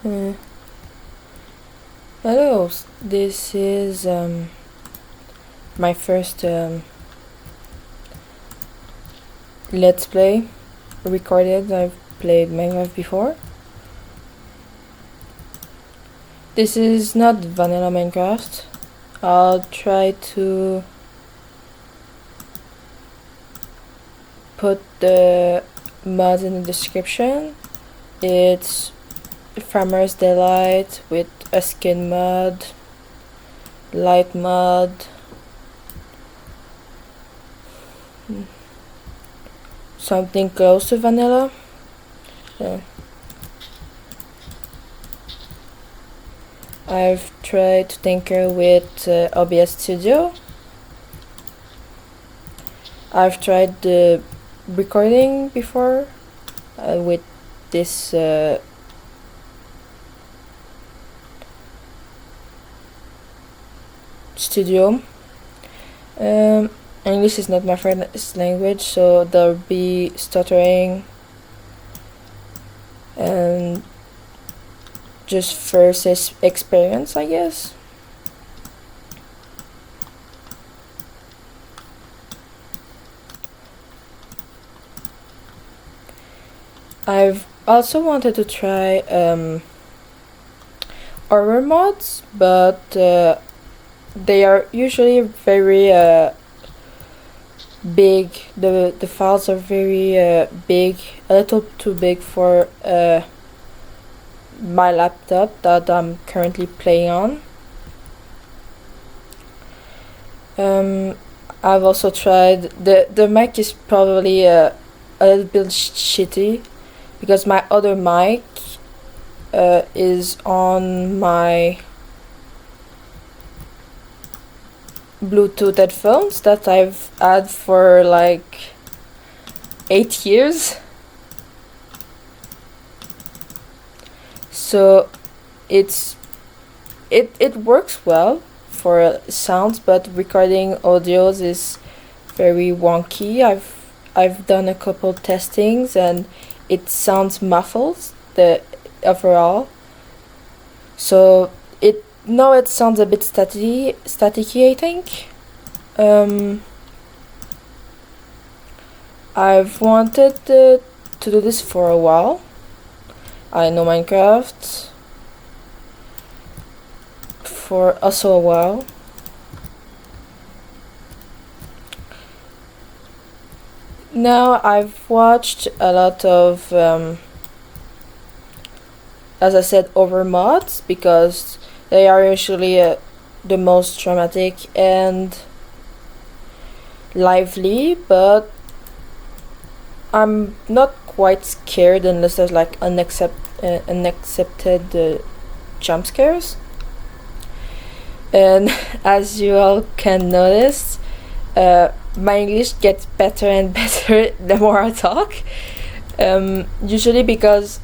Uh, Hello, this is my first Let's Play recorded. I've played Minecraft before. This is not vanilla Minecraft. I'll try to put the mods in the description. It's Farmer's Delight with a skin mod, light mod, something close to vanilla. I've tried to tinker with OBS Studio. I've tried the recording before with this studio. English is not my first language, so there'll be stuttering and just first experience, I guess. I've also wanted to try horror mods, but they are usually very big. The files are very big, a little too big for my laptop that I'm currently playing on. I've also tried the mic is probably a little bit shitty because my other mic is on my Bluetooth headphones that I've had for like 8 years. So it works well for sounds, but recording audios is very wonky. I've done a couple testings and it sounds muffled the overall. So it sounds a bit staticky, I think. I've wanted to do this for a while. I know Minecraft for also a while. Now I've watched a lot of as I said, over mods because they are usually the most dramatic and lively, but I'm not quite scared unless there's like unaccepted jump scares. And as you all can notice, my English gets better and better the more I talk. Usually because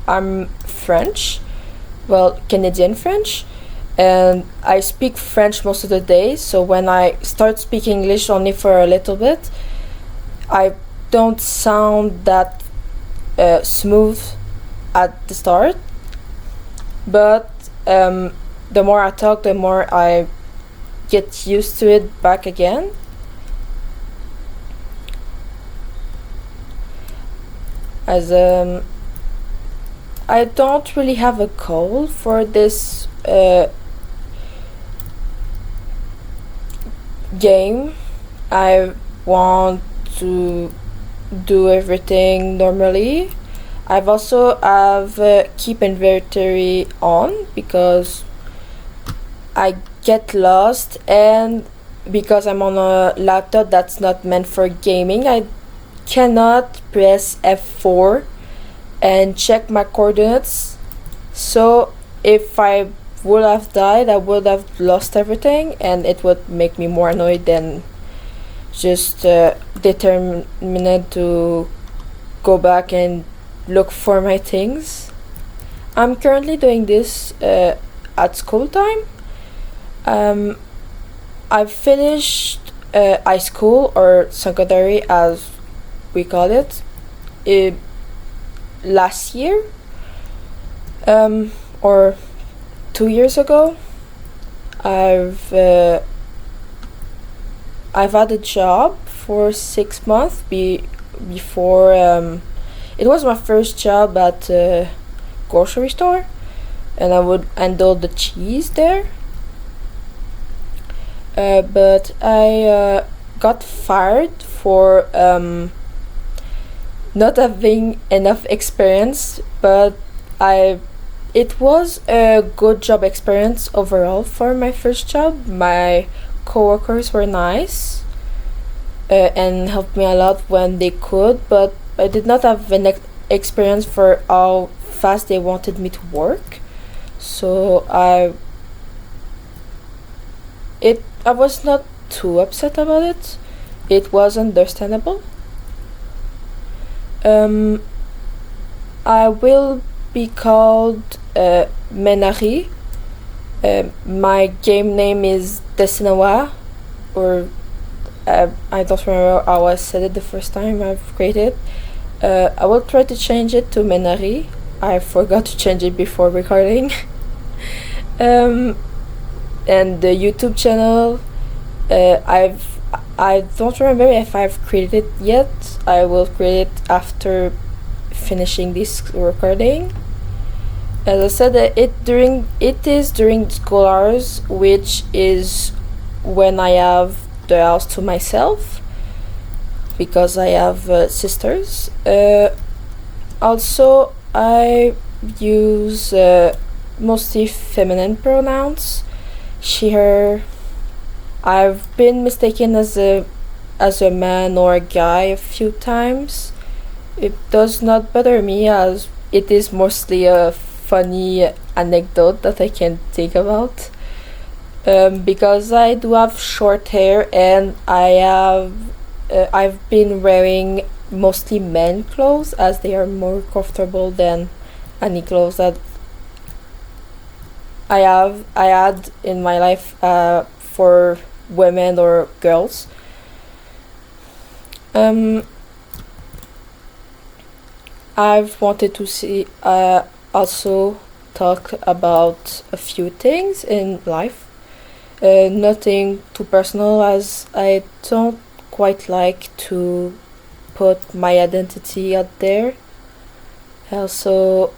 I'm French, well, Canadian French, and I speak French most of the day, so when I start speaking English only for a little bit, I don't sound that smooth at the start, but the more I talk, the more I get used to it back again. As I don't really have a goal for this game. I want to do everything normally. I've also have keep inventory on because I get lost, and because I'm on a laptop that's not meant for gaming, I cannot press F4 and check my coordinates. So if I would have died, I would have lost everything, and it would make me more annoyed than just determined to go back and look for my things. I'm currently doing this at school time. I've finished high school, or secondary as we call it, last year. Or 2 years ago, I've I've had a job for 6 months before. It was my first job at a grocery store, and I would handle the cheese there. But I got fired for not having enough experience, but I it was a good job experience overall for my first job. My coworkers were nice and helped me a lot when they could, but I did not have an experience for how fast they wanted me to work. So I was not too upset about it. It was understandable. Um, I will be called Menari. My game name is Desinawa, or I don't remember how I said it the first time I've created. I will try to change it to Menari. I forgot to change it before recording. um, and the YouTube channel, I don't remember if I've created it yet. I will create it after finishing this recording. As I said, it is during school hours, which is when I have the house to myself, because I have sisters. Also, I use mostly feminine pronouns. She, her. I've been mistaken as a man or a guy a few times. It does not bother me, as it is mostly a funny anecdote that I can think about. Because I do have short hair, and I've been wearing mostly men clothes, as they are more comfortable than any clothes that I had in my life for women or girls. I've wanted to see also talk about a few things in life. Nothing too personal, as I don't quite like to put my identity out there. I also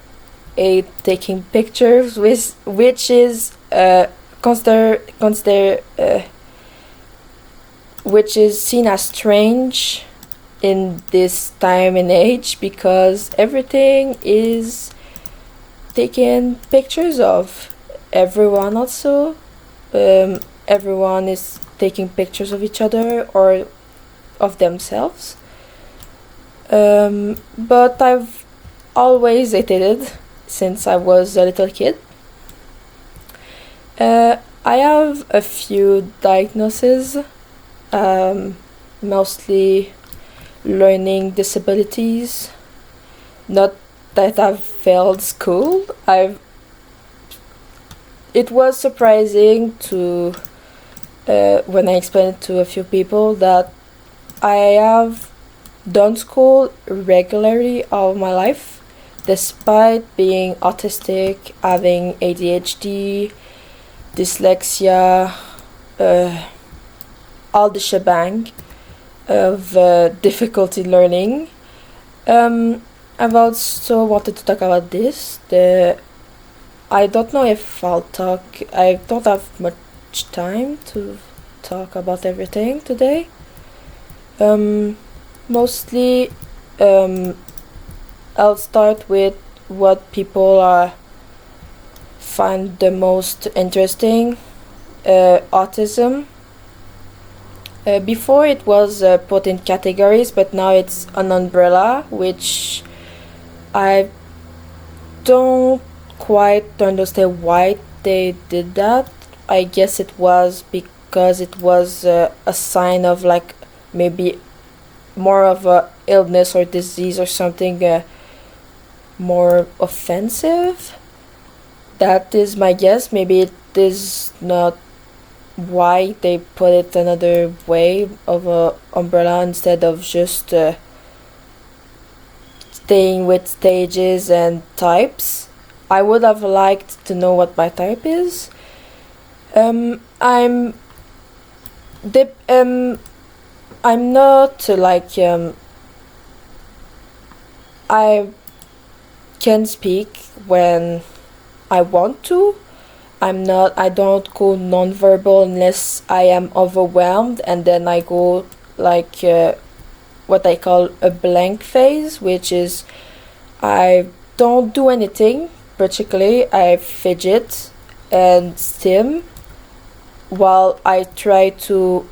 hate taking pictures, which is consider which is seen as strange in this time and age, because everything is taken pictures of. Everyone also, everyone is taking pictures of each other or of themselves. But I've always hated it since I was a little kid. I have a few diagnoses, mostly learning disabilities. Not that I've failed school. It was surprising to when I explained to a few people that I have done school regularly all my life, despite being autistic, having ADHD, dyslexia, all the shebang of difficulty learning. I've also wanted to talk about this. I don't know if I'll talk. I don't have much time to talk about everything today. Mostly, I'll start with what people find the most interesting. Autism. Before it was put in categories, but now it's an umbrella, which I don't quite understand why they did that. I guess it was because it was a sign of, like, maybe more of a illness or disease or something more offensive. That is my guess. Maybe it is not why they put it another way of a umbrella instead of just staying with stages and types. I would have liked to know what my type is. I'm I'm not like I can speak when I want to. I don't go nonverbal unless I am overwhelmed, and then I go like what I call a blank phase, which is I don't do anything particularly. I fidget and stim while I try to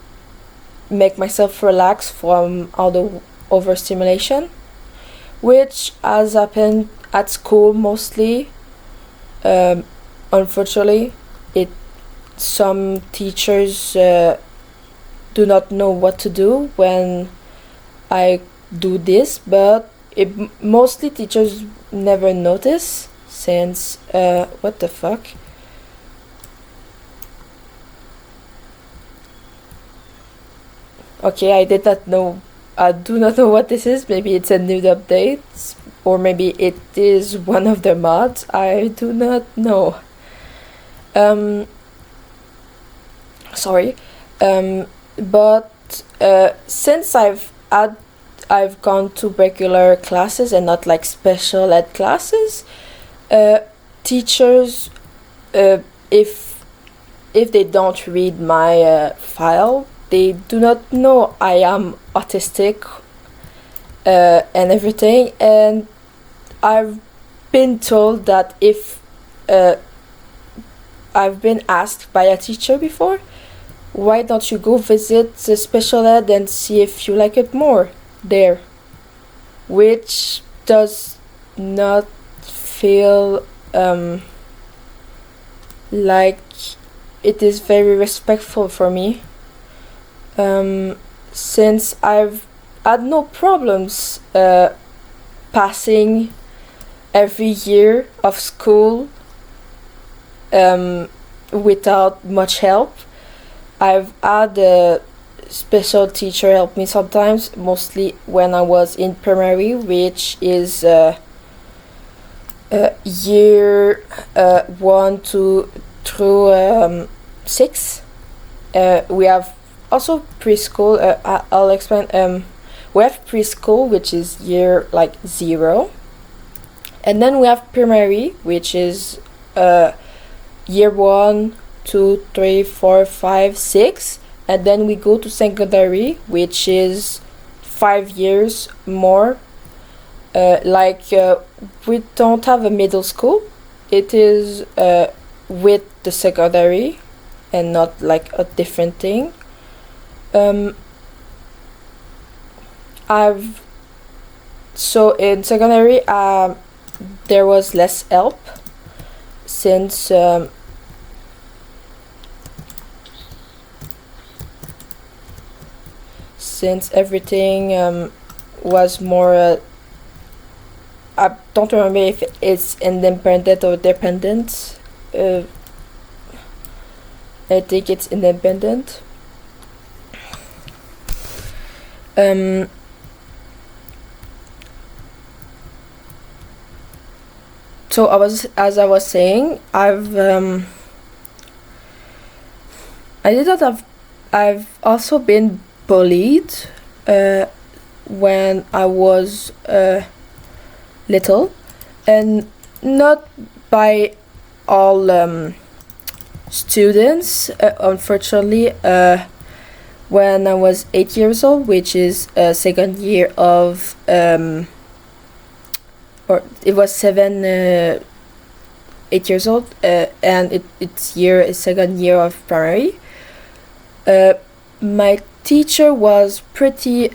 make myself relax from all the overstimulation, which has happened at school mostly. Unfortunately, it some teachers do not know what to do when I do this, but mostly teachers never notice since what the fuck. Okay, I did not know. I do not know what this is. Maybe it's a new update, or maybe it is one of the mods. I do not know. Sorry. But since I've gone to regular classes and not like special ed classes, teachers, if they don't read my file, they do not know I am autistic and everything. And I've been told that if I've been asked by a teacher before, why don't you go visit the special ed and see if you like it more there, which does not feel like it is very respectful for me, since I've had no problems passing every year of school without much help. I've had a special teacher help me sometimes, mostly when I was in primary, which is year 1 through 6. We have also preschool. I'll explain. We have preschool, which is year like 0, and then we have primary, which is year 1, 2, 3, 4, 5, 6, and then we go to secondary, which is 5 years more. We don't have a middle school. It is with the secondary and not like a different thing. So in secondary there was less help since everything was more I don't remember if it's independent or dependent. I think it's independent. So as I was saying, I've also been bullied when I was little, and not by all students. Unfortunately, when I was 8 years old, which is second year of or it was 8 years old, and it's second year of primary. My teacher was pretty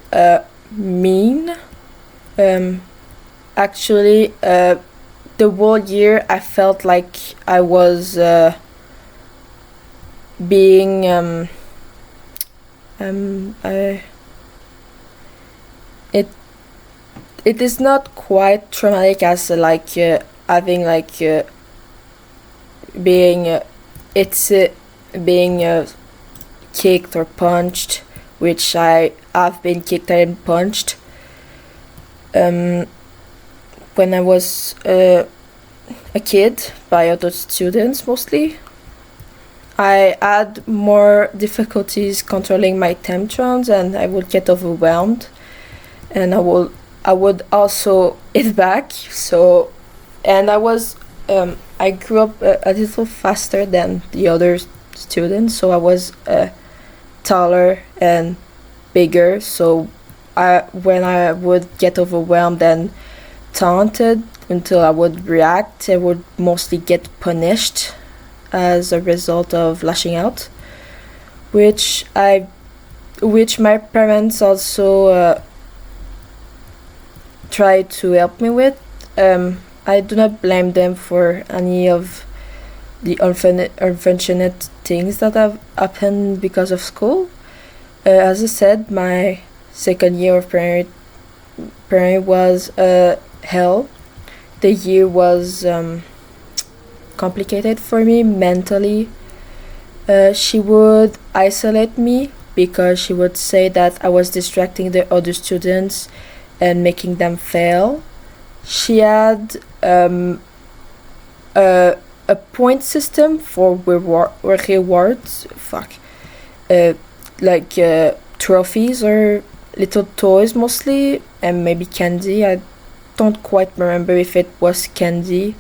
mean. Actually, the whole year I felt like I was being it is not quite traumatic as having being being kicked or punched, which I have been kicked and punched when I was a kid by other students mostly. I had more difficulties controlling my tantrums, and I would get overwhelmed, and I would also hit back. So, and I grew up a little faster than the other students, so I was taller and bigger. So, when I would get overwhelmed and taunted until I would react, I would mostly get punished as a result of lashing out, which my parents also tried to help me with. I do not blame them for any of the unfortunate things that have happened because of school. As I said, my second year of primary was hell. The year was complicated for me mentally. She would isolate me because she would say that I was distracting the other students and making them fail. She had a point system for rewards. Like trophies or little toys mostly, and maybe candy. I don't quite remember if it was candy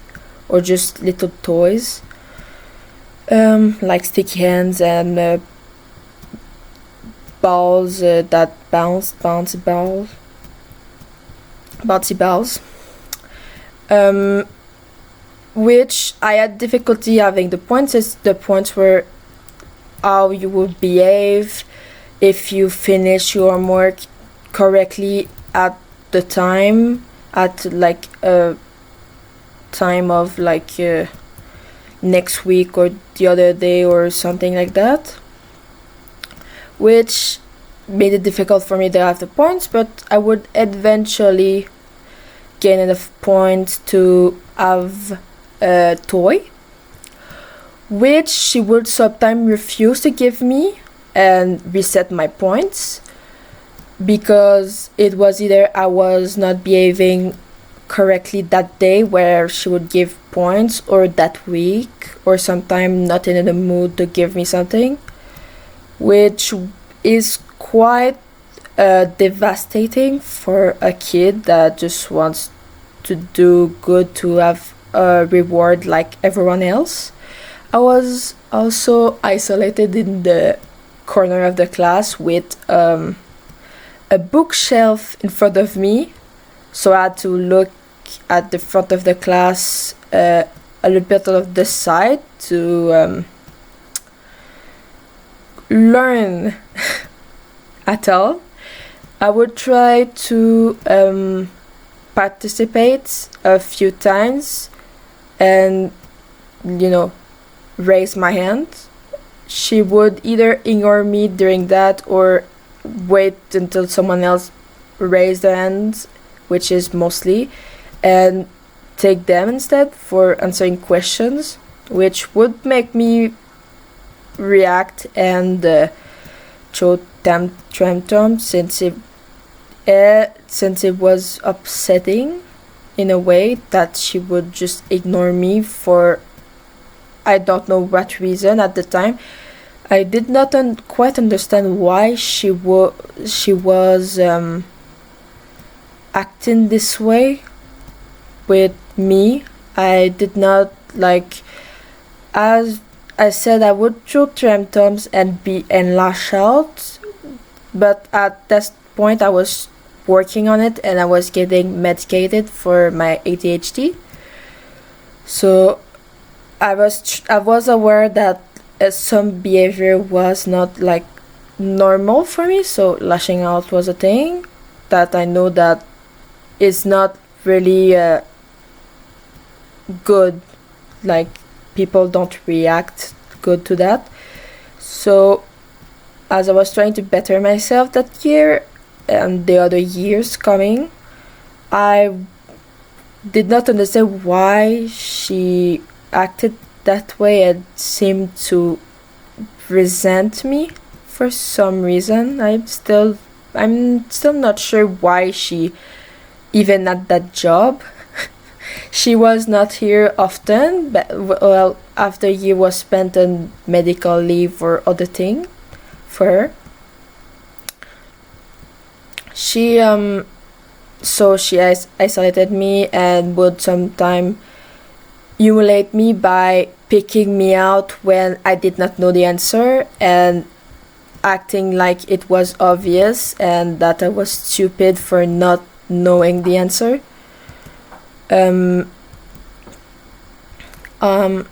or just little toys, like sticky hands and balls that bouncy balls, which I had difficulty having. The points were how you would behave if you finish your homework correctly at the time, at like a time of like next week or the other day or something like that, which made it difficult for me to have the points. But I would eventually gain enough points to have a toy, which she would sometimes refuse to give me and reset my points, because it was either I was not behaving correctly that day, where she would give points, or that week, or sometimes not in the mood to give me something, which is quite devastating for a kid that just wants to do good, to have a reward like everyone else. I was also isolated in the corner of the class with a bookshelf in front of me, so I had to look at the front of the class a little bit of the side to learn at all. I would try to participate a few times and, raise my hand. She would either ignore me during that or wait until someone else raised their hands, which is mostly, and take them instead for answering questions, which would make me react and show tantrum, since it was upsetting in a way that she would just ignore me for I don't know what reason at the time. I did not quite understand why she was acting this way with me. I did not like, as I said, I would show tantrums and lash out, but at that point I was working on it and I was getting medicated for my ADHD. So I was aware that some behavior was not like normal for me, so lashing out was a thing that I know that is not really good. Like, people don't react good to that. So as I was trying to better myself that year and the other years coming, I did not understand why she acted that way and seemed to resent me for some reason. I'm still not sure why she even had that job. She was not here often, but well, after a year was spent on medical leave or other thing for her. She so she isolated me and would sometimes humiliate me by picking me out when I did not know the answer and acting like it was obvious and that I was stupid for not knowing the answer. Um, um,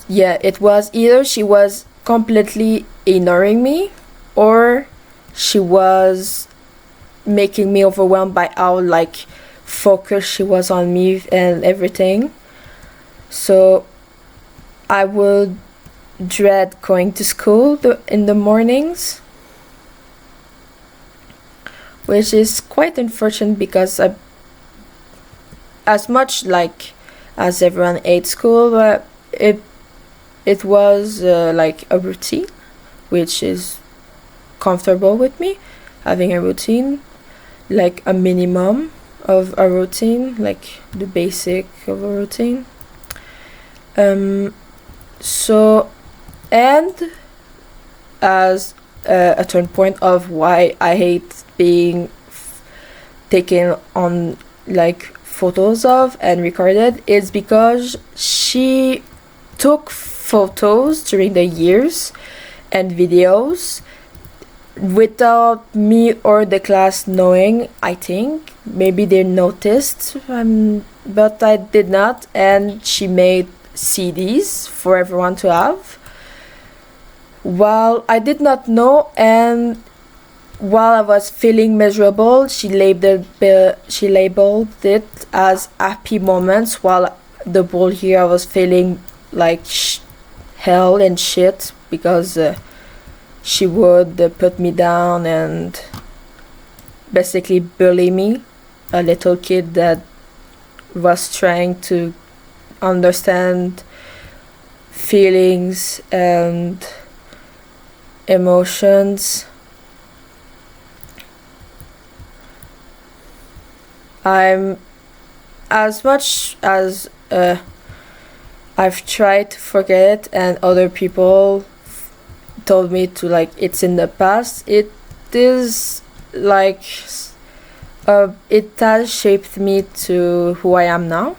yeah, it was either she was completely ignoring me or she was making me overwhelmed by how like focused she was on me and everything. So I would dread going to school in the mornings, which is quite unfortunate because I, as much like as everyone ate school, but it was like a routine, which is comfortable with me, having a routine, like a minimum of a routine, like the basic of a routine. So, and as a turn point of why I hate being taken on like photos of and recorded is because she took photos during the years and videos without me or the class knowing. I think maybe they noticed, but I did not, and she made CDs for everyone to have while I did not know, and while I was feeling miserable, she labeled it as happy moments, while the whole year I was feeling like hell and shit because she would put me down and basically bully me, a little kid that was trying to understand feelings and emotions. I'm, as much as I've tried to forget it and other people told me to like it's in the past, it is like it has shaped me to who I am now.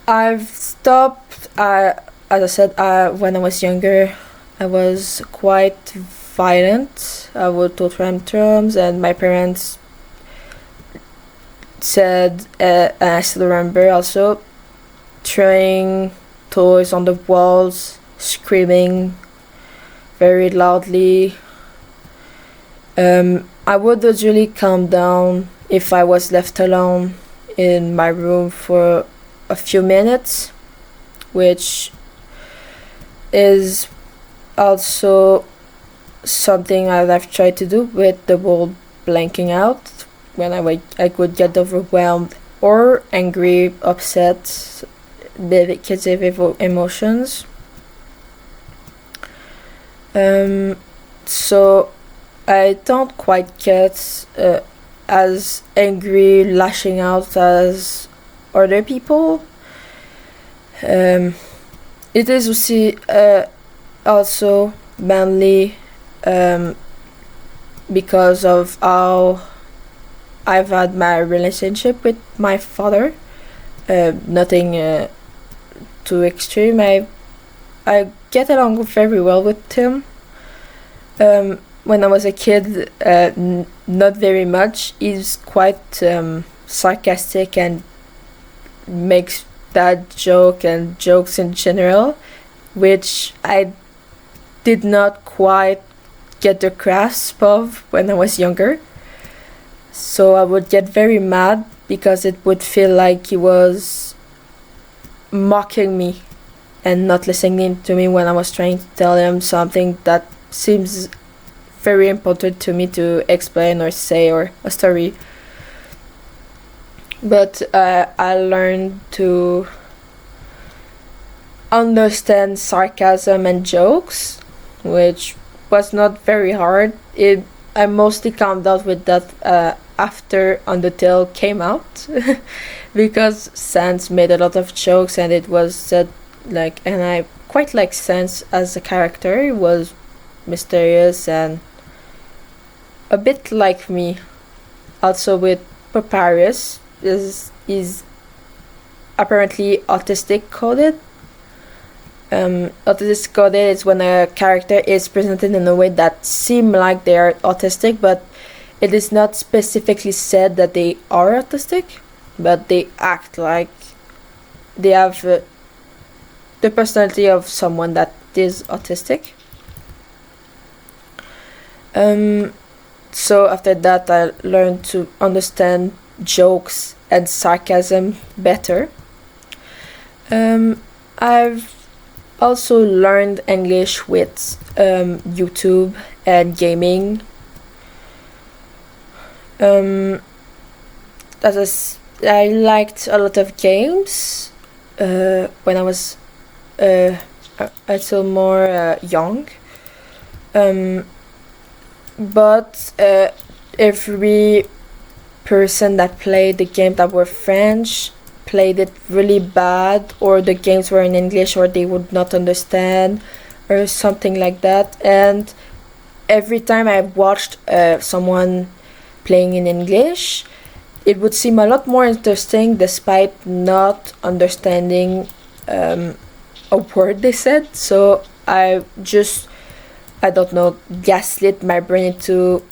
I've stopped, as I said, when I was younger I was quite violent. I would throw tantrums and my parents said, and I still remember also, throwing toys on the walls, screaming very loudly. I would usually calm down if I was left alone in my room for a few minutes, which is also something I've tried to do with the whole blanking out when I could get overwhelmed or angry, upset, because of emotions. So I don't quite get as angry, lashing out as other people. It is also mainly because of how I've had my relationship with my father. Nothing too extreme. I get along very well with him. When I was a kid, not very much. He's quite sarcastic and makes bad jokes in general, which I did not quite get the grasp of when I was younger. So I would get very mad because it would feel like he was mocking me and not listening to me when I was trying to tell him something that seems very important to me to explain or say, or a story. But I learned to understand sarcasm and jokes, which was not very hard. I mostly calmed down with that after Undertale came out because Sans made a lot of jokes and it was said like, and I quite like Sans as a character. He was mysterious and a bit like me. Also with Papyrus is apparently autistic coded. Autistic coded is when a character is presented in a way that seem like they are autistic, but it is not specifically said that they are autistic, but they act like they have the personality of someone that is autistic. So after that, I learned to understand jokes and sarcasm better. I've also learned English with YouTube and gaming. I liked a lot of games when I was a little more young. But every person that played the game that were French played it really bad, or the games were in English, or they would not understand, or something like that. And every time I watched someone playing in English, it would seem a lot more interesting despite not understanding a word they said. So I don't know, gaslit my brain into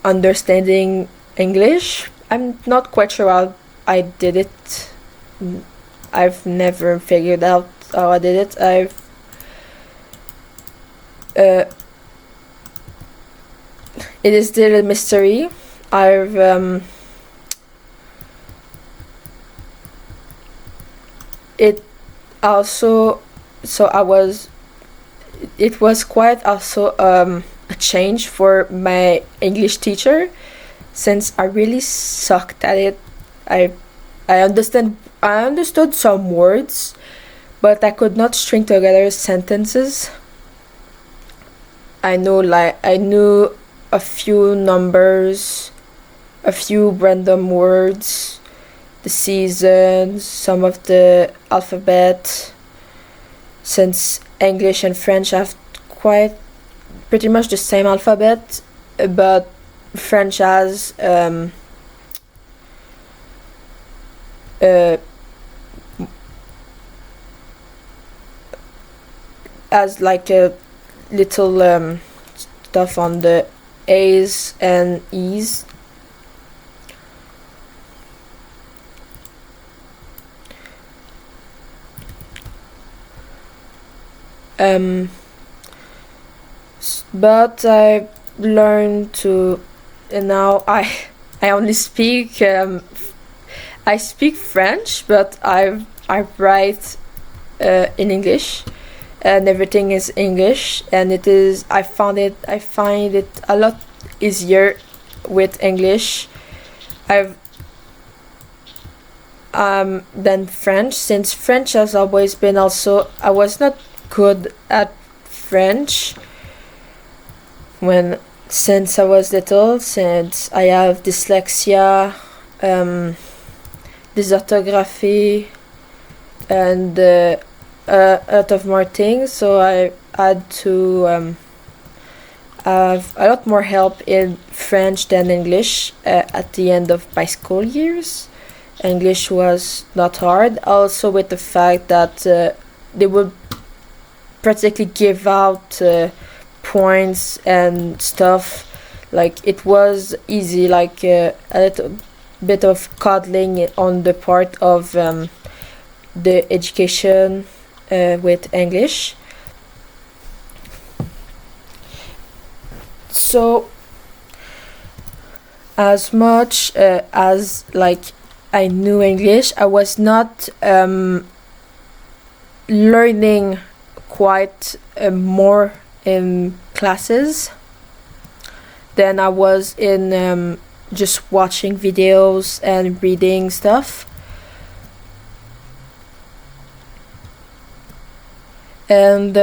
understanding English. I'm not quite sure how I did it. I've never figured out how I did it. It is still a mystery. It also, it was quite also a change for my English teacher, since I really sucked at it. I understood some words, but I could not string together sentences. I knew a few numbers, a few random words, the seasons, some of the alphabet, since English and French have pretty much the same alphabet, but French has like a little stuff on the A's and E's. But I learned to, and now I only speak I speak French, but I write in English, and everything is English, and I find it a lot easier with English than French, since French has always been also, I was not good at French since I was little, since I have dyslexia, dysorthography, and a lot of more things. So I had to have a lot more help in French than English at the end of my school years. English was not hard, also with the fact that they would practically give out points and stuff. Like, it was easy, like a little bit of coddling on the part of the education with English. So as much as like I knew English, I was not learning quite more in classes than I was in just watching videos and reading stuff. And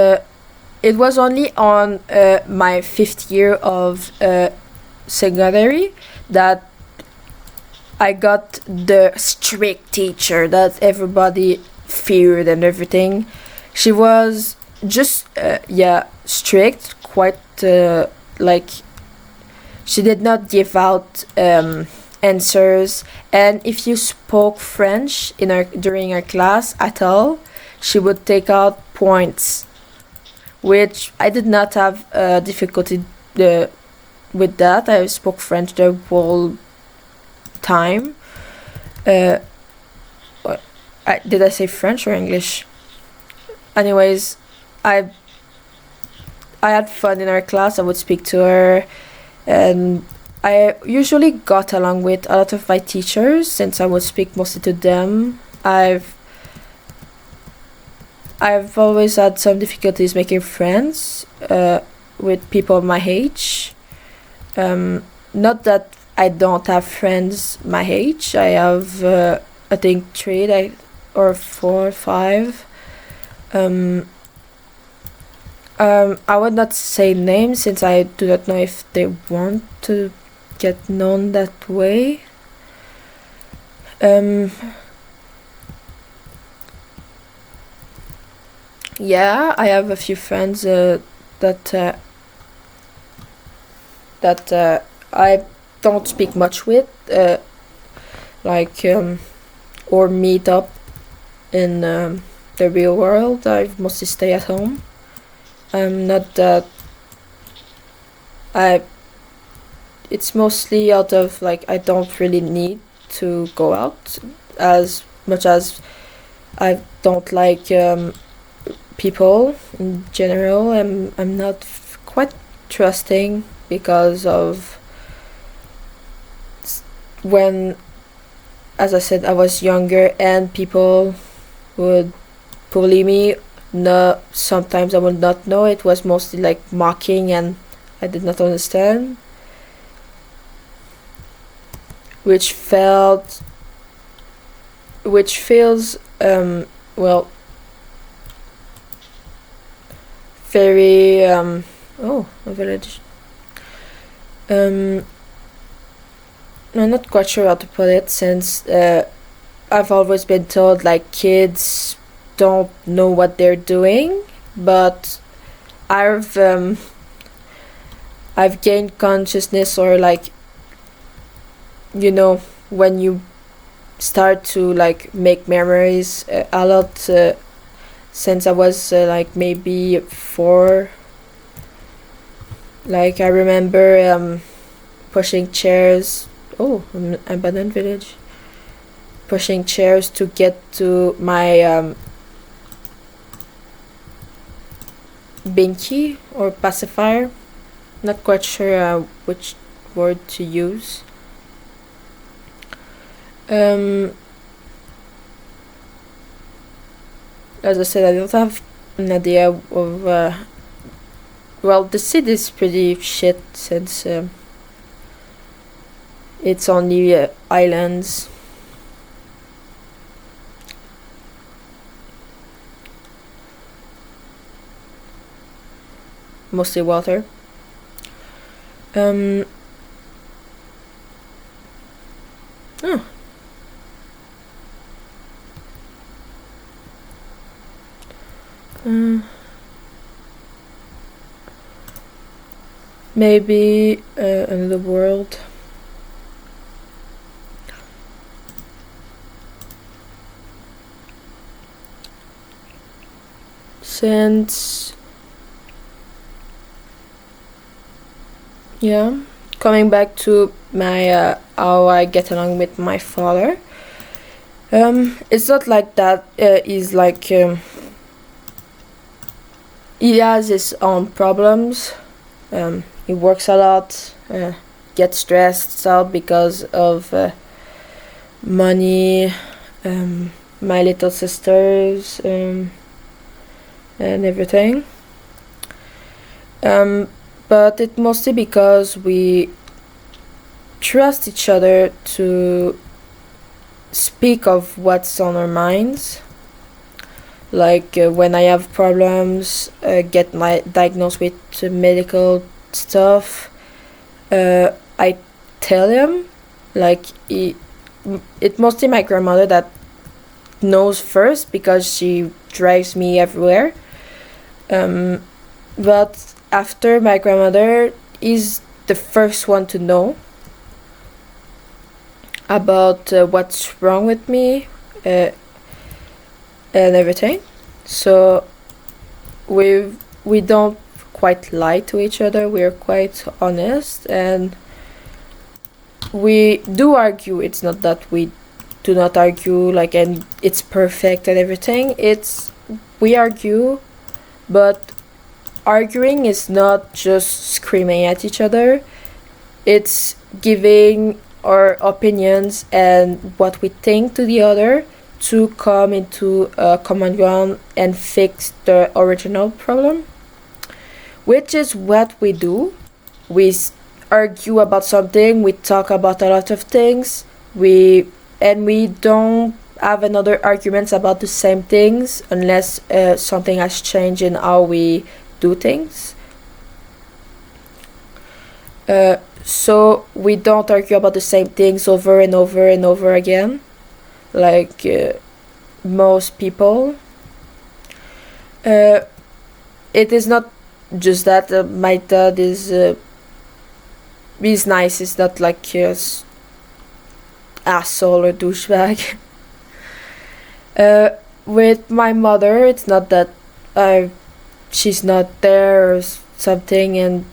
it was only on my fifth year of secondary that I got the strict teacher that everybody feared and everything. She was just strict, quite like she did not give out answers, and if you spoke French in our during our class at all, she would take out points, which I did not have difficulty with that. I spoke French the whole time. Uh, did I say French or English? Anyways, I I had fun in our class. I would speak to her, and I usually got along with a lot of my teachers since I would speak mostly to them. I've always had some difficulties making friends with people my age. Not that I don't have friends my age. I have, I think, three or four, five. I would not say names since I do not know if they want to get known that way. Yeah, I have a few friends that I don't speak much with, like or meet up in the real world. I mostly stay at home. Not that I. It's mostly out of like I don't really need to go out as much as I don't like people in general. I'm not quite trusting because of when, as I said, I was younger and people would bully me. No, sometimes I would not know. It was mostly like mocking, and I did not understand, which feels well very oh, a village. I'm not quite sure how to put it since I've always been told like kids don't know what they're doing, but I've gained consciousness, or like, you know, when you start to like make memories a lot since I was like maybe 4. Like I remember pushing chairs. Oh, abandoned village. Pushing chairs to get to my binky or pacifier. Not quite sure which word to use. As I said, I don't have an idea of. Well, the city is pretty shit since it's only islands. Mostly water. Oh. Maybe another world. Since yeah, coming back to my how I get along with my father. It's not like that. He's like he has his own problems. He works a lot, gets stressed out because of money, my little sisters, and everything. But it's mostly because we trust each other to speak of what's on our minds. Like when I have problems, get my diagnosed with medical stuff, I tell him. Like it mostly my grandmother that knows first because she drives me everywhere. But after my grandmother is the first one to know about what's wrong with me and everything. So we don't quite lie to each other. We're quite honest, and we do argue. It's not that we do not argue, like, and it's perfect and everything. It's we argue, but arguing is not just screaming at each other. It's giving our opinions and what we think to the other to come into a common ground and fix the original problem, which is what we do. We argue about something, we talk about a lot of things, we don't have another arguments about the same things unless something has changed in how we do things. So we don't argue about the same things over and over and over again, like most people. It is not just that my dad is nice. It's not like asshole or douchebag. With my mother, it's not that she's not there or something, and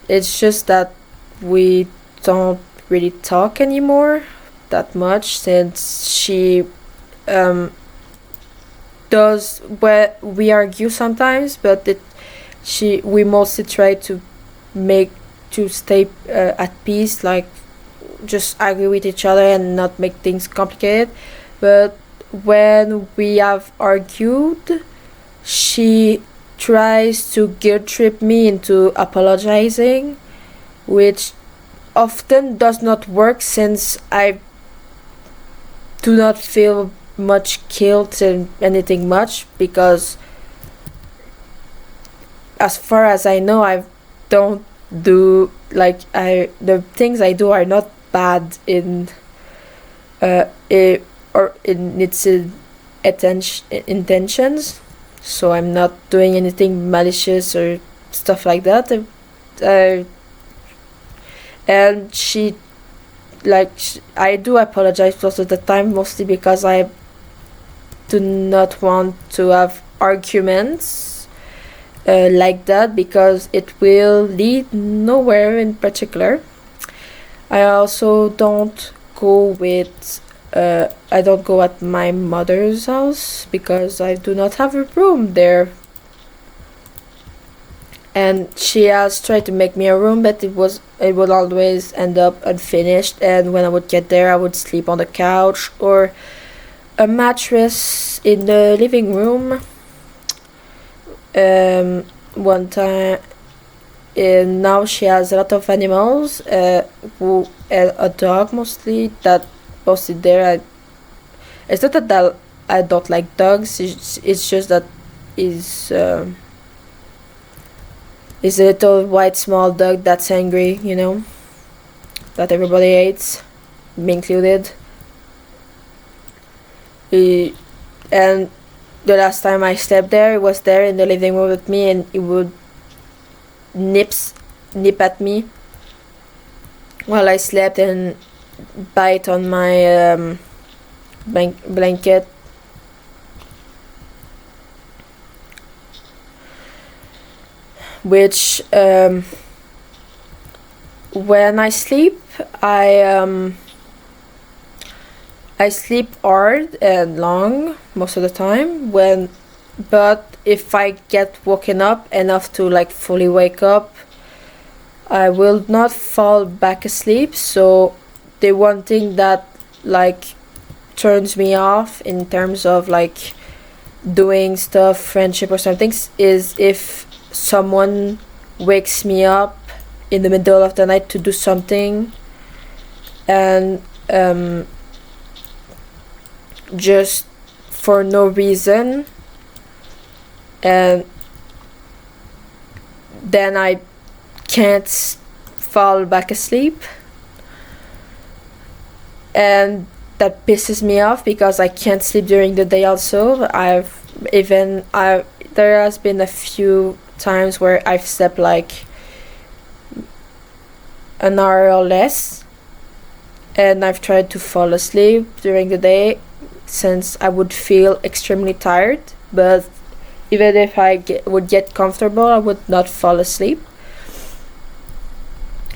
it's just that we don't really talk anymore that much since she does, well, we argue sometimes, but we mostly try to make to stay at peace, like just argue with each other and not make things complicated. But when we have argued, she tries to guilt trip me into apologizing, which often does not work since I do not feel much guilt and anything much, because as far as I know, I don't do, like, the things I do are not bad in or in its intentions, so I'm not doing anything malicious or stuff like that. And she, like, I do apologize most of the time, mostly because I do not want to have arguments like that, because it will lead nowhere in particular. I also don't go with I don't go at my mother's house because I do not have a room there, and she has tried to make me a room, but it would always end up unfinished, and when I would get there I would sleep on the couch or a mattress in the living room. One time, and now she has a lot of animals, a dog mostly, that mostly there. It's not that I don't like dogs, it's just that is a little white small dog that's angry, that everybody hates, me included. And the last time I slept there, it was there in the living room with me, and it would nip at me while I slept and bite on my blanket. Which when I sleep, I sleep hard and long most of the time. But if I get woken up enough to, like, fully wake up, I will not fall back asleep. So the one thing that, like, turns me off in terms of, like, doing stuff, friendship or something, is if someone wakes me up in the middle of the night to do something, and just for no reason, and then I can't fall back asleep, and that pisses me off because I can't sleep during the day also. There has been a few times where I've slept like an hour or less, and I've tried to fall asleep during the day since I would feel extremely tired, but even if would get comfortable, I would not fall asleep,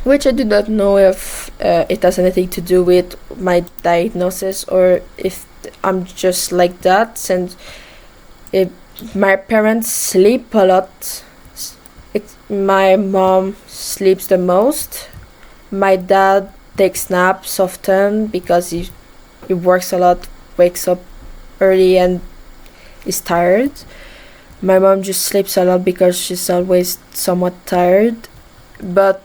which I do not know if it has anything to do with my diagnosis or if I'm just like that, since my parents sleep a lot. My mom sleeps the most. My dad takes naps often because he works a lot, wakes up early and is tired. My mom just sleeps a lot because she's always somewhat tired. But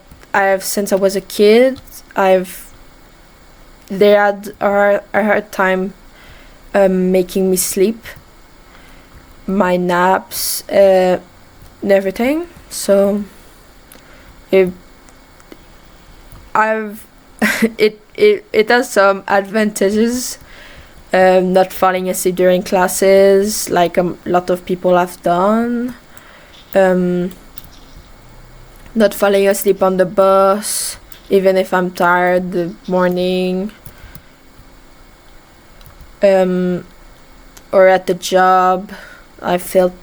since I was a kid, they had a hard time making me sleep, my naps, and everything. So I've it has some advantages, not falling asleep during classes like a lot of people have done, not falling asleep on the bus even if I'm tired the morning, or at the job. I felt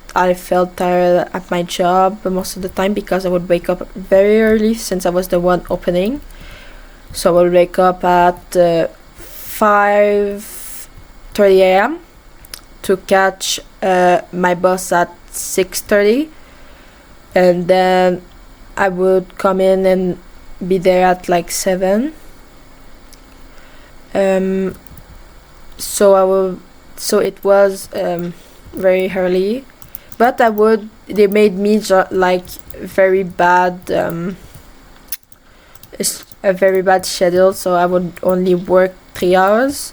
tired at my job most of the time because I would wake up very early since I was the one opening. So I would wake up at 5:30 a.m. to catch my bus at 6:30, and then I would come in and be there at like 7. So it was very early, but they made me like very bad, a very bad schedule, so I would only work 3 hours.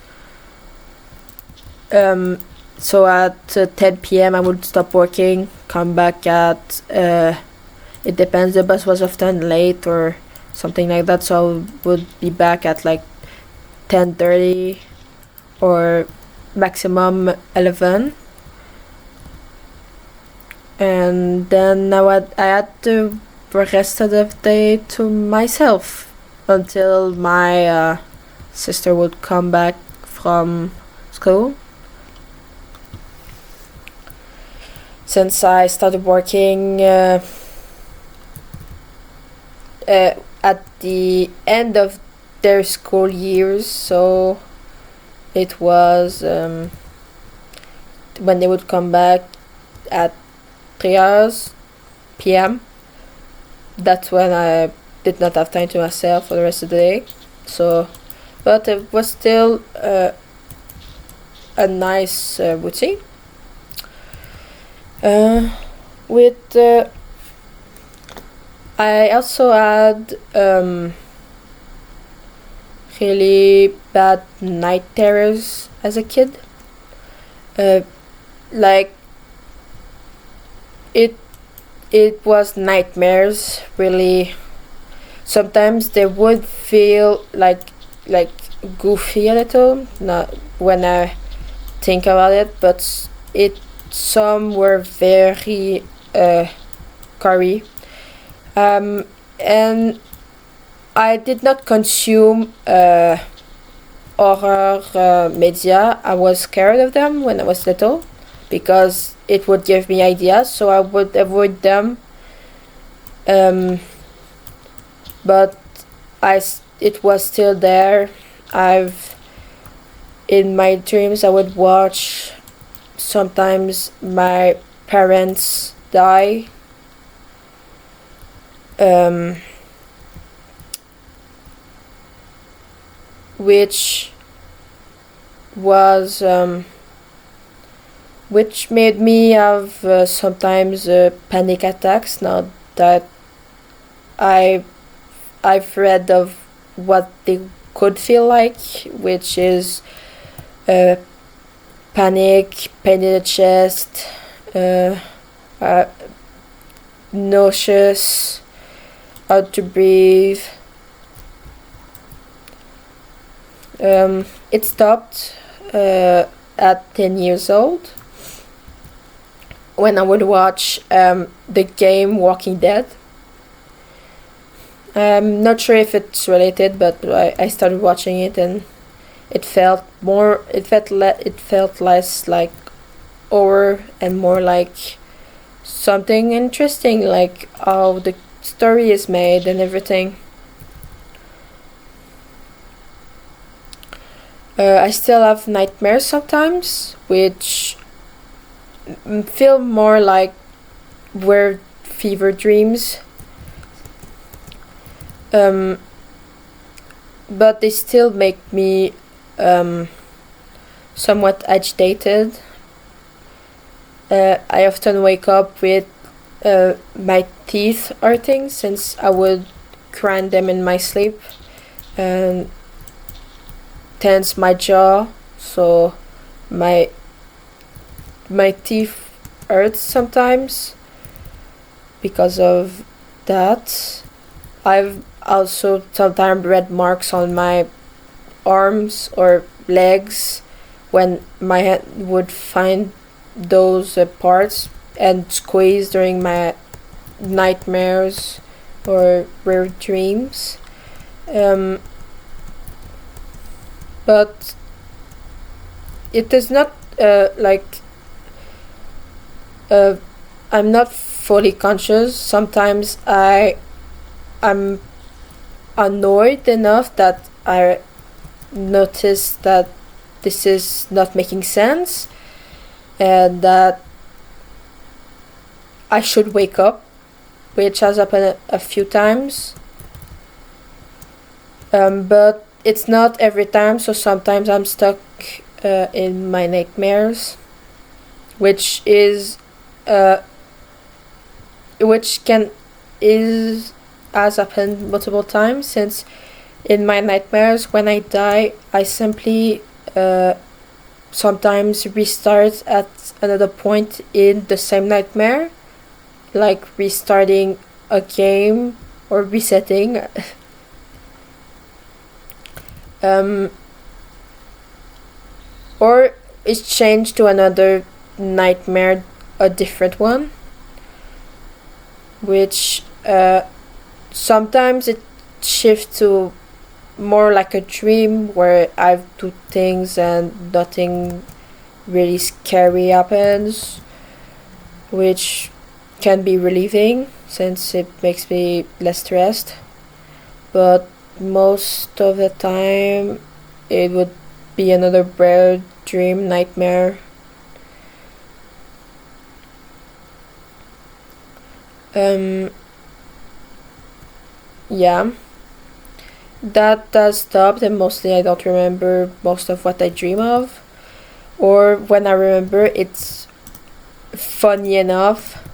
So at 10 p.m. I would stop working, come back at it depends, the bus was often late or something like that, so I would be back at like 10:30 or maximum 11. And then I had the rest of the day to myself until my sister would come back from school. Since I started working at the end of their school years, so it was when they would come back at 3 hours p.m. That's when I did not have time to myself for the rest of the day. So, but it was still a nice routine. With I also had really bad night terrors as a kid. Like it was nightmares, really. Sometimes they would feel like goofy a little, not when I think about it, but some were very gory. And I did not consume horror media. I was scared of them when I was little because it would give me ideas, so I would avoid them. But it was still there. In my dreams I would watch sometimes my parents die. Which was which made me have sometimes panic attacks. Now that I've read of what they could feel like, which is panic, pain in the chest, uh, nauseous, hard to breathe. It stopped at 10 years old when I would watch the game Walking Dead. I'm not sure if it's related, but I started watching it and it felt less like horror and more like something interesting, like how the story is made and everything. I still have nightmares sometimes, which feel more like weird fever dreams. But they still make me somewhat agitated. I often wake up with my teeth hurting since I would grind them in my sleep and tense my jaw, so my teeth hurt sometimes because of that. I've also sometimes red marks on my arms or legs when my hand would find those parts and squeeze during my nightmares or weird dreams. But it is not I'm not fully conscious. Sometimes I'm annoyed enough that I notice that this is not making sense and that I should wake up, which has happened a few times. But it's not every time, so sometimes I'm stuck in my nightmares, which is which can is has happened multiple times, since in my nightmares when I die I simply sometimes restart at another point in the same nightmare, like restarting a game or resetting. Or it's changed to another nightmare, a different one, which sometimes it shifts to more like a dream where I do things and nothing really scary happens, which can be relieving since it makes me less stressed. But most of the time it would be another weird dream nightmare. Yeah, that does stop, and mostly I don't remember most of what I dream of, or when I remember it's funny enough.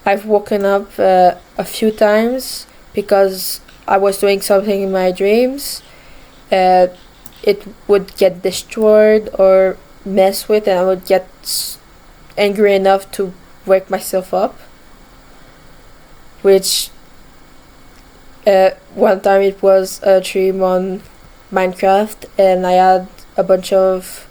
I've woken up a few times because I was doing something in my dreams. It would get destroyed or messed with, and I would get angry enough to wake myself up. Which one time it was a dream on Minecraft, and I had a bunch of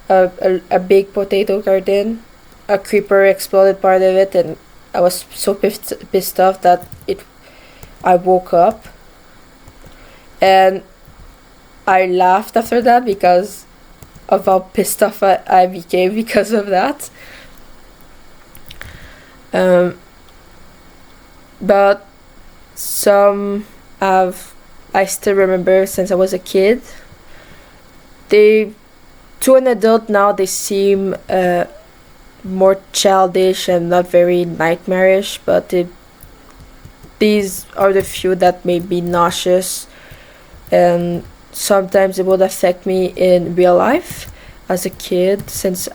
a big potato garden. A creeper exploded part of it, and I was so pissed off that I woke up, and I laughed after that because of how pissed off I became because of that. But some I still remember since I was a kid. To an adult now, they seem more childish and not very nightmarish, but these are the few that made me nauseous, and sometimes it would affect me in real life as a kid, since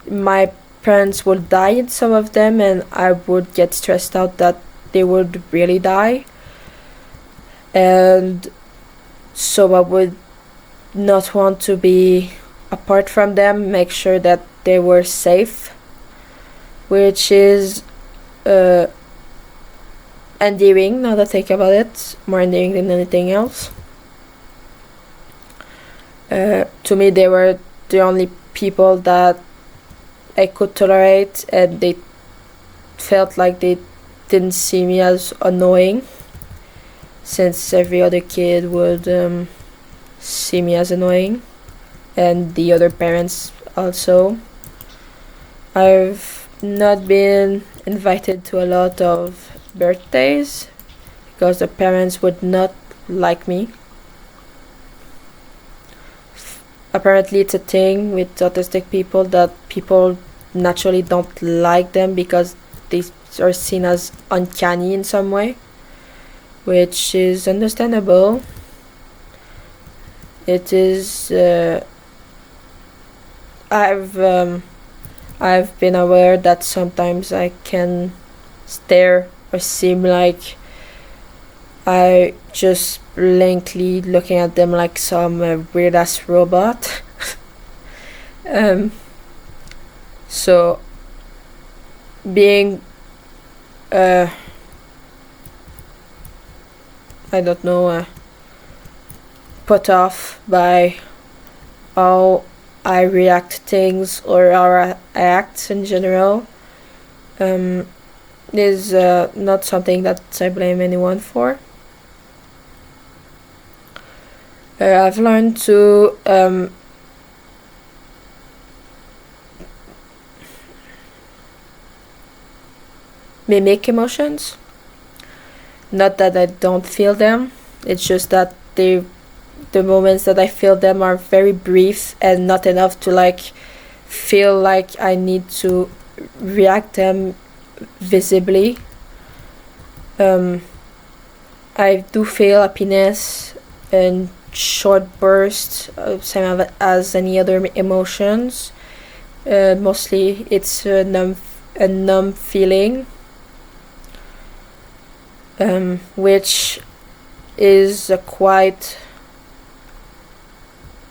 my parents would die in some of them, and I would get stressed out that they would really die, and so I would not want to be apart from them, make sure that they were safe. which is uh, endearing now that I think about it, more endearing than anything else. To me, they were the only people that I could tolerate, and they felt like they didn't see me as annoying, since every other kid would see me as annoying, and the other parents also. I've not been invited to a lot of birthdays because the parents would not like me. Apparently, it's a thing with autistic people that people naturally don't like them because they are seen as uncanny in some way, which is understandable. It is. I've been aware that sometimes I can stare or seem like I just blankly looking at them like some weird ass robot. So being I don't know, put off by how I react to things or how I act in general is not something that I blame anyone for. I've learned to mimic emotions. Not that I don't feel them, it's just that the moments that I feel them are very brief and not enough to like feel like I need to react them visibly. I do feel happiness in short bursts, same as any other emotions. Mostly it's a numb feeling, which is quite.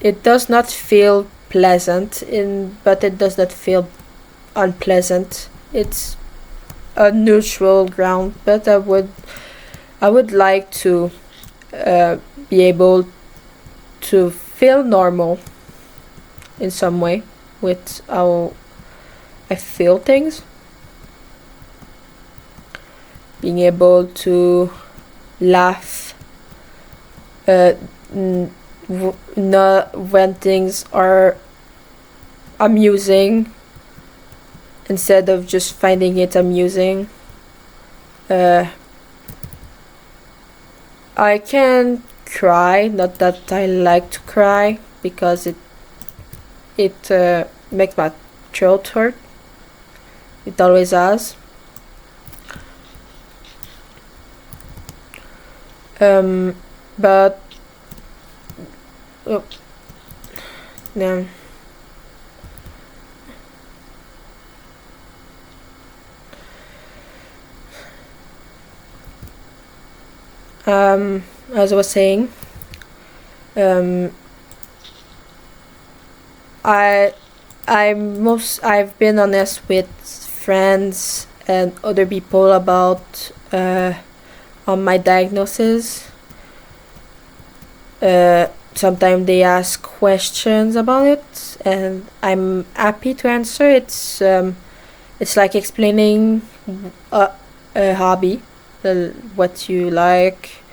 It does not feel pleasant, but it does not feel unpleasant. It's a neutral ground, but I would like to be able to feel normal in some way with how I feel things. Being able to laugh not when things are amusing instead of just finding it amusing. I can cry, not that I like to cry, because it makes my throat hurt. It always has. But yeah. As I was saying, I've been honest with friends and other people about on my diagnosis. Sometimes they ask questions about it, and I'm happy to answer. It's like explaining a hobby, what you like,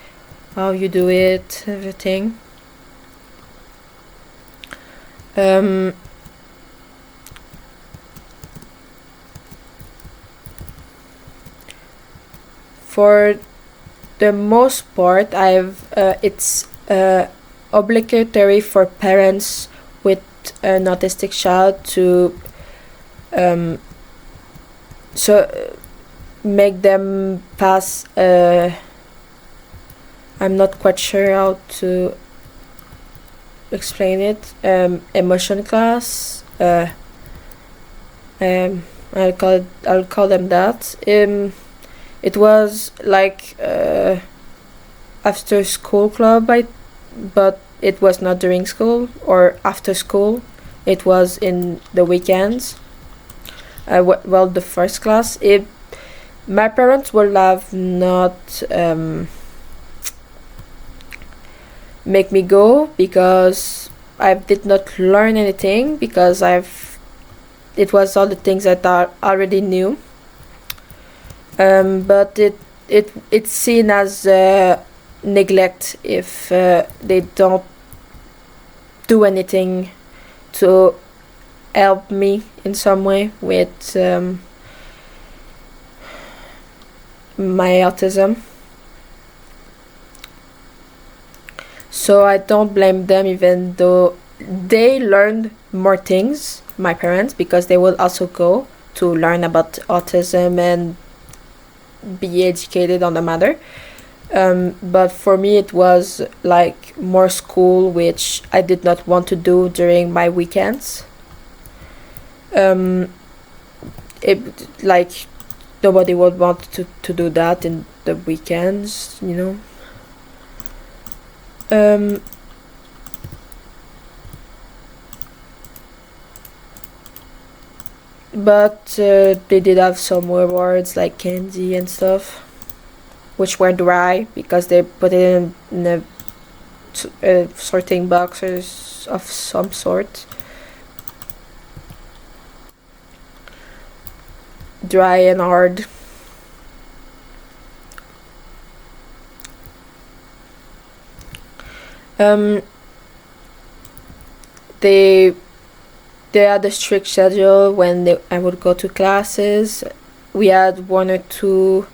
how you do it, everything. For the most part, it's obligatory for parents with an autistic child to make them pass. I'm not quite sure how to explain it. Emotion class. I'll call them that. It was like after school club, but it was not during school or after school. It was in the weekends. well, the first class, it my parents would have not make me go because I did not learn anything, because it was all the things that I already knew. But it's seen as neglect if they don't do anything to help me in some way with my autism. So I don't blame them, even though they learned more things, my parents, because they will also go to learn about autism and be educated on the matter. But for me, it was like more school, which I did not want to do during my weekends. It like nobody would want to do that in the weekends, you know. But they did have some rewards like candy and stuff, which were dry because they put it in sorting boxes of some sort. Dry and hard. Um, they had a strict schedule when I would go to classes. We had one or two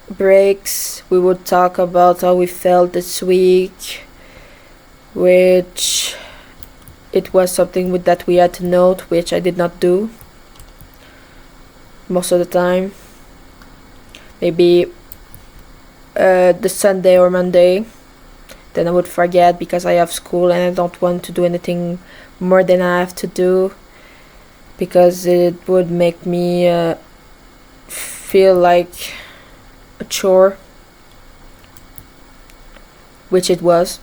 breaks. We would talk about how we felt this week, which it was something that we had to note, which I did not do most of the time. Maybe the Sunday or Monday. Then I would forget because I have school and I don't want to do anything more than I have to do, because it would make me feel like a chore, which it was.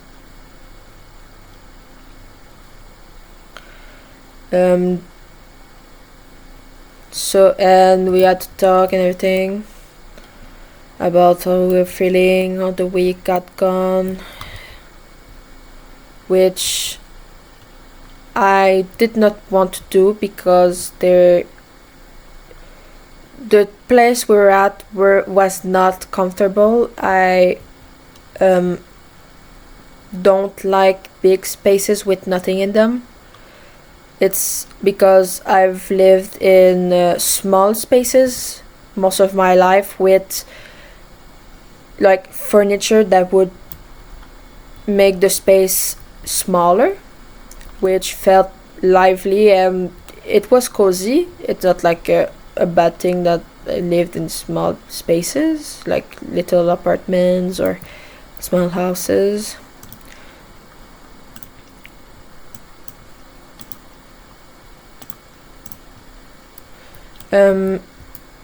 So, and we had to talk and everything about how we were feeling, how the week got gone, which I did not want to do because the place we were at was not comfortable. I don't like big spaces with nothing in them. It's because I've lived in small spaces most of my life with like furniture that would make the space smaller, which felt lively and it was cozy. It's not like a bad thing that I lived in small spaces like little apartments or small houses.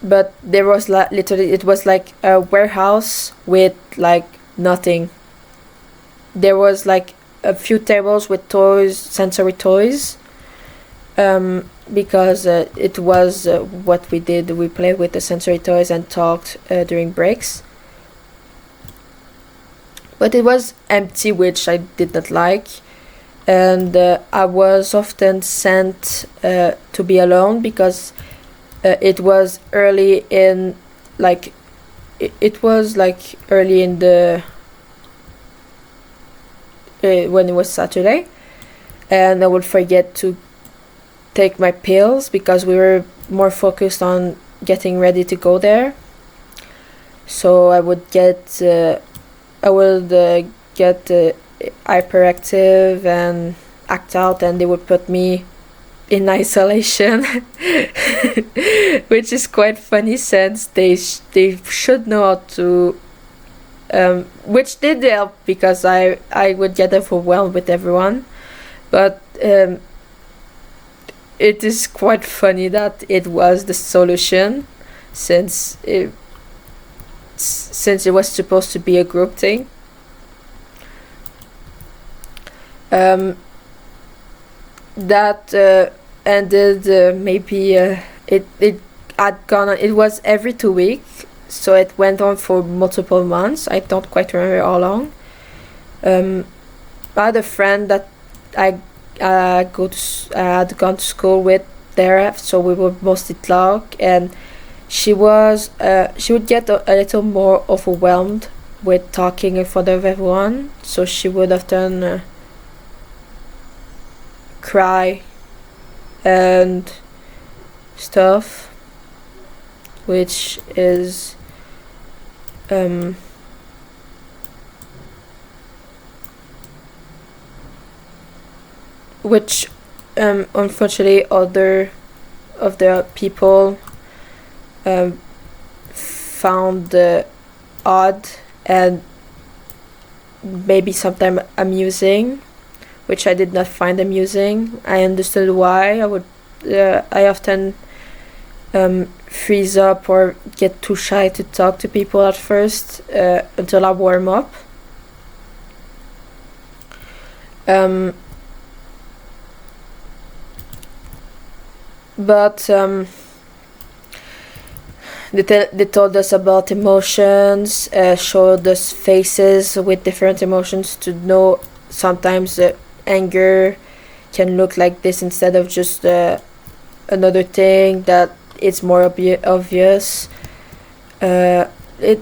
But there was literally, it was like a warehouse with like nothing. There was like a few tables with toys, sensory toys, because it was what we did. We played with the sensory toys and talked during breaks. But it was empty, which I did not like. And I was often sent to be alone because it was early in, like, it was like early in the when it was Saturday, and I would forget to take my pills because we were more focused on getting ready to go there. So I would get hyperactive and act out, and they would put me in isolation, which is quite funny since they should know how to, which did help because I would get overwhelmed with everyone, but it is quite funny that it was the solution since it was supposed to be a group thing. That ended maybe it had gone on, it was every 2 weeks, so it went on for multiple months. I don't quite remember how long. I had a friend that I I had gone to school with there, so we would mostly talk, and she would get a little more overwhelmed with talking in front of everyone, so she would often cry and stuff, which is which unfortunately other of the people found odd and maybe sometimes amusing, which I did not find amusing. I understood why. I often freeze up or get too shy to talk to people at first until I warm up. But they told us about emotions, showed us faces with different emotions to know sometimes anger can look like this instead of just another thing that it's more obvious. It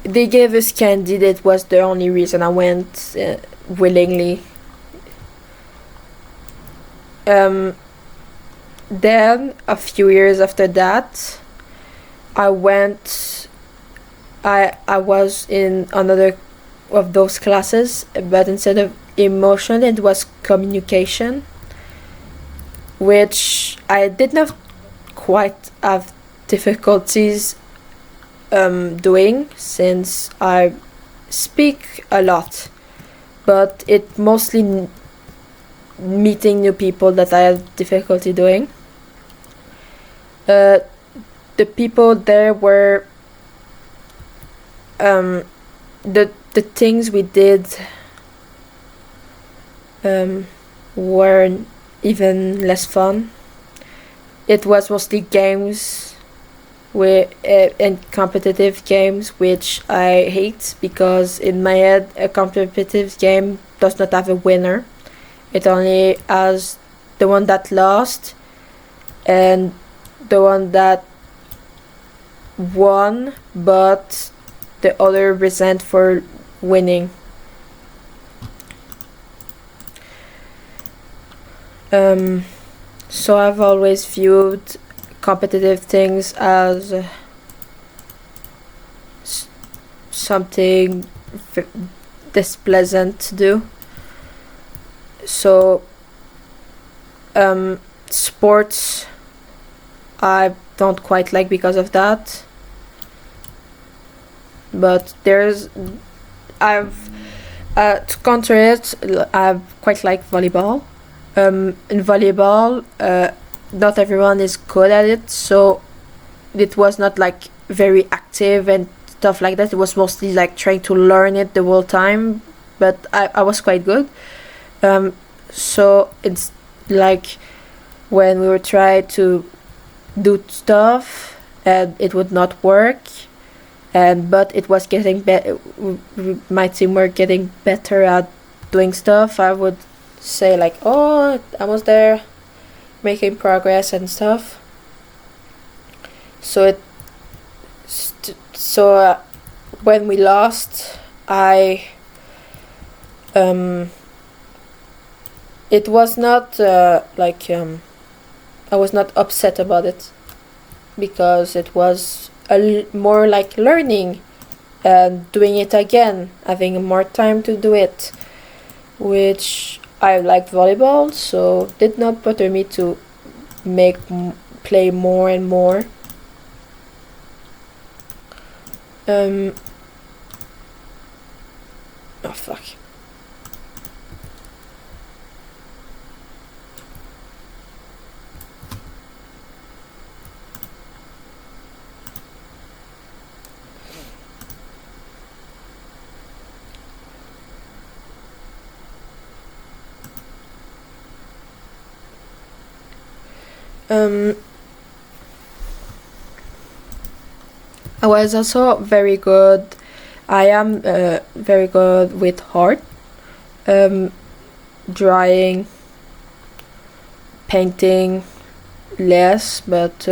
They gave us candy. That was the only reason I went willingly. Then a few years after that, I went. I was in another of those classes, but instead of emotion, it was communication, which I did not quite have difficulties doing, since I speak a lot, but it mostly meeting new people that I have difficulty doing. The people there were the things we did were even less fun. It was mostly games and competitive games, which I hate, because in my head a competitive game does not have a winner. It only has the one that lost and the one that won, but the other resent for winning. So I've always viewed competitive things as something displeasant to do. So sports I don't quite like because of that. But I've to counter it, I quite like volleyball. In volleyball, not everyone is good at it, so it was not like very active and stuff like that. It was mostly like trying to learn it the whole time, but I was quite good. So it's like when we were trying to do stuff and it would not work, but it was getting better. My team were getting better at doing stuff. I would say like, oh, almost there, making progress and stuff. So when we lost, it was not I was not upset about it, because it was more like learning and doing it again, having more time to do it, which I liked volleyball, so did not bother me to play more and more. Oh fuck. Um, I was also very good. I am very good with art, um, drawing, painting, less, but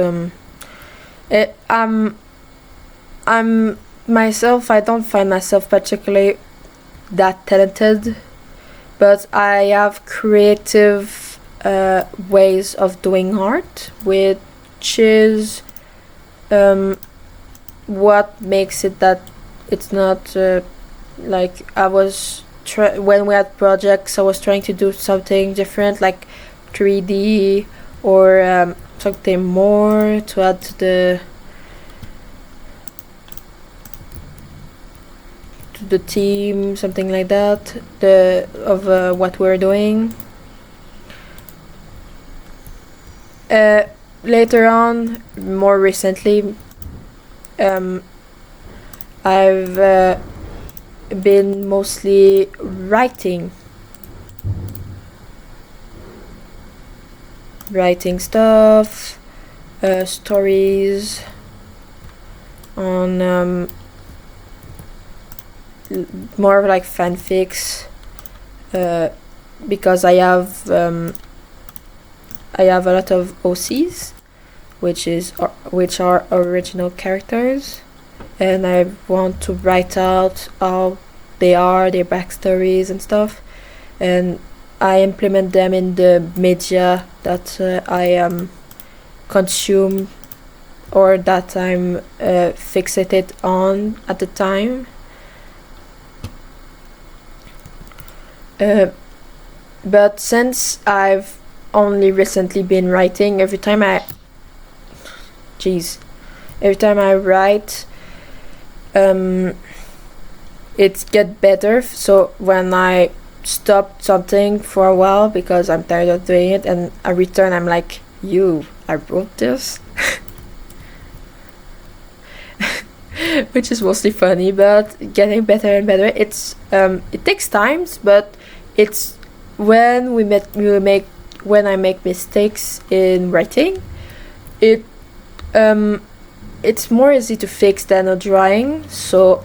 it, I'm myself. I don't find myself particularly that talented, but I have creative ways of doing art, which is what makes it that it's not like I was when we had projects. I was trying to do something different, like 3D or something more to add to the team, something like that. The of what we're doing. Later on, more recently, I've been mostly writing stuff, stories on more of like fanfics, because I have a lot of OCs, which are original characters, and I want to write out how they are, their backstories and stuff, and I implement them in the media that I consume or that I'm fixated on at the time. But since I've only recently been writing, every time I write, it get better. So when I stop something for a while because I'm tired of doing it, and I return, I'm like, I wrote this. Which is mostly funny, but getting better and better. It takes times, but it's when when I make mistakes in writing, it's more easy to fix than a drawing. So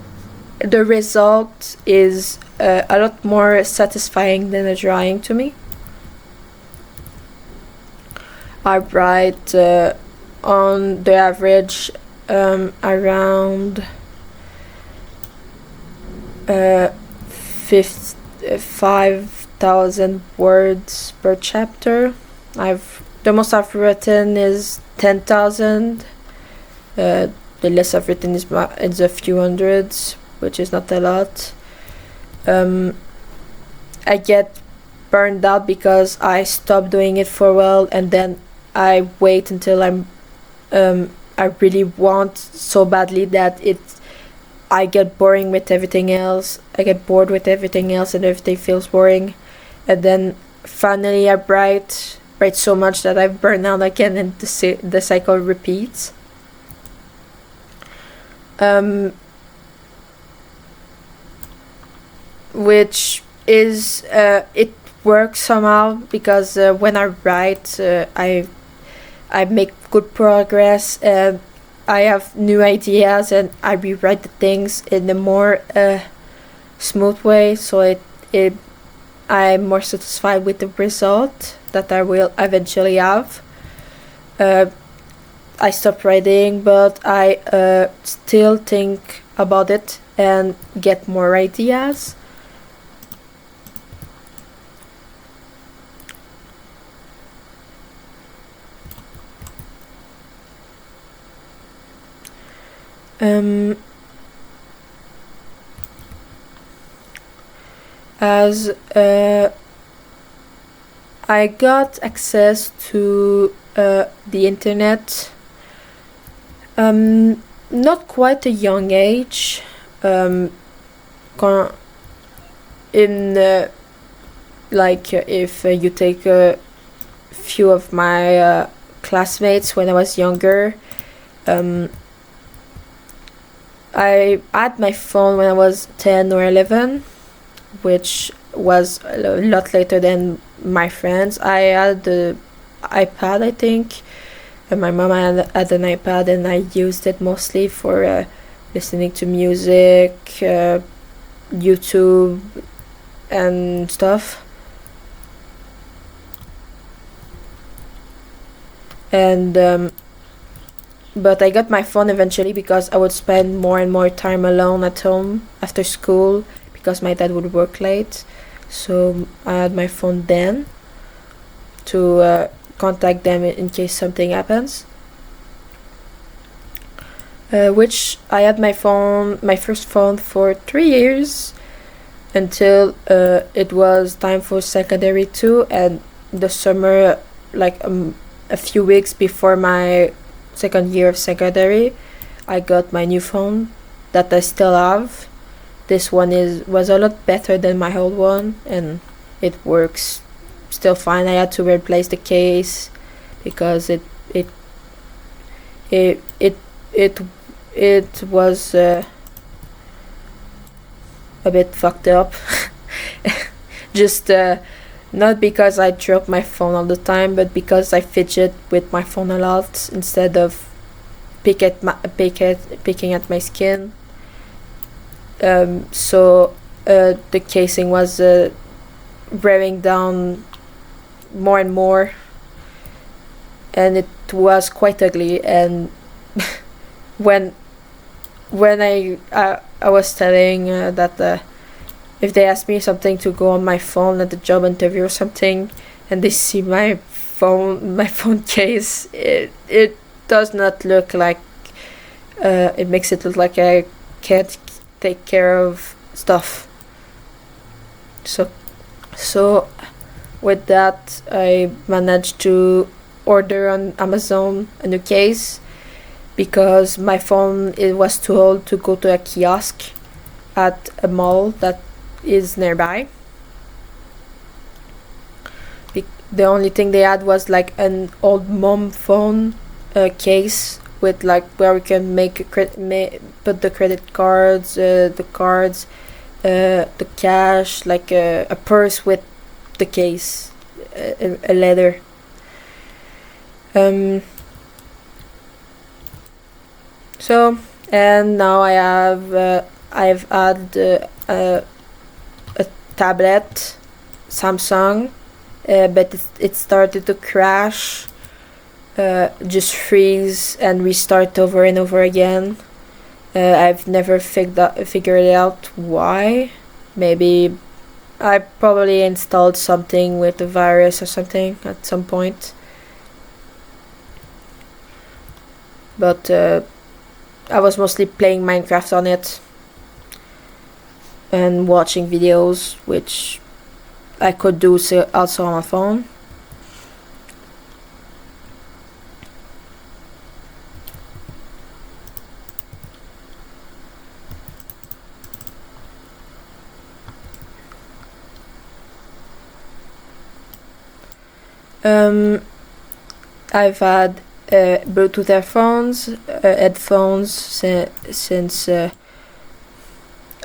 the result is a lot more satisfying than a drawing to me. I write on the average around 5,000 words per chapter. The most I've written is 10,000. The less I've written is a few hundreds, which is not a lot. I get burned out because I stop doing it for a while, and then I wait until I really want so badly that I get boring with everything else. I get bored with everything else, and everything feels boring. And then finally I write so much that I burn out again, and the cycle repeats. Which is it works somehow, because when I write, I make good progress, and I have new ideas, and I rewrite the things in a more smooth way, so I'm more satisfied with the result that I will eventually have. I stop writing, but I still think about it and get more ideas. As I got access to the internet not quite a young age, in like if you take a few of my classmates when I was younger, I had my phone when I was 10 or 11, which was a lot later than my friends. I had the iPad, I think, And my mom had an iPad, and I used it mostly for listening to music, YouTube, and stuff. And but I got my phone eventually because I would spend more and more time alone at home after school because my dad would work late. So I had my phone then to contact them in case something happens. Which I had my first phone for 3 years until it was time for secondary 2, and the summer, like a few weeks before my second year of secondary, I got my new phone that I still have. This one was a lot better than my old one, and it works still fine. I had to replace the case because it it it was a bit fucked up. Just not because I drop my phone all the time, but because I fidget with my phone a lot instead of picking at my skin. So the casing was wearing down more and more, and it was quite ugly. And when I was telling that if they ask me something to go on my phone at the job interview or something, and they see my phone case, it does not look like it makes it look like I can't take care of stuff. So with that, I managed to order on Amazon a new case because my phone, it was too old to go to a kiosk at a mall that is nearby. The only thing they had was like an old mom phone case with like where we can put the credit cards, the cards, the cash, like a purse with the case, a leather. So, and now I've had a tablet, Samsung, but it started to crash, just freeze and restart over and over again. I've never figured out why. Maybe I probably installed something with a virus or something at some point. But I was mostly playing Minecraft on it and watching videos, which I could do also on my phone. I've had Bluetooth headphones since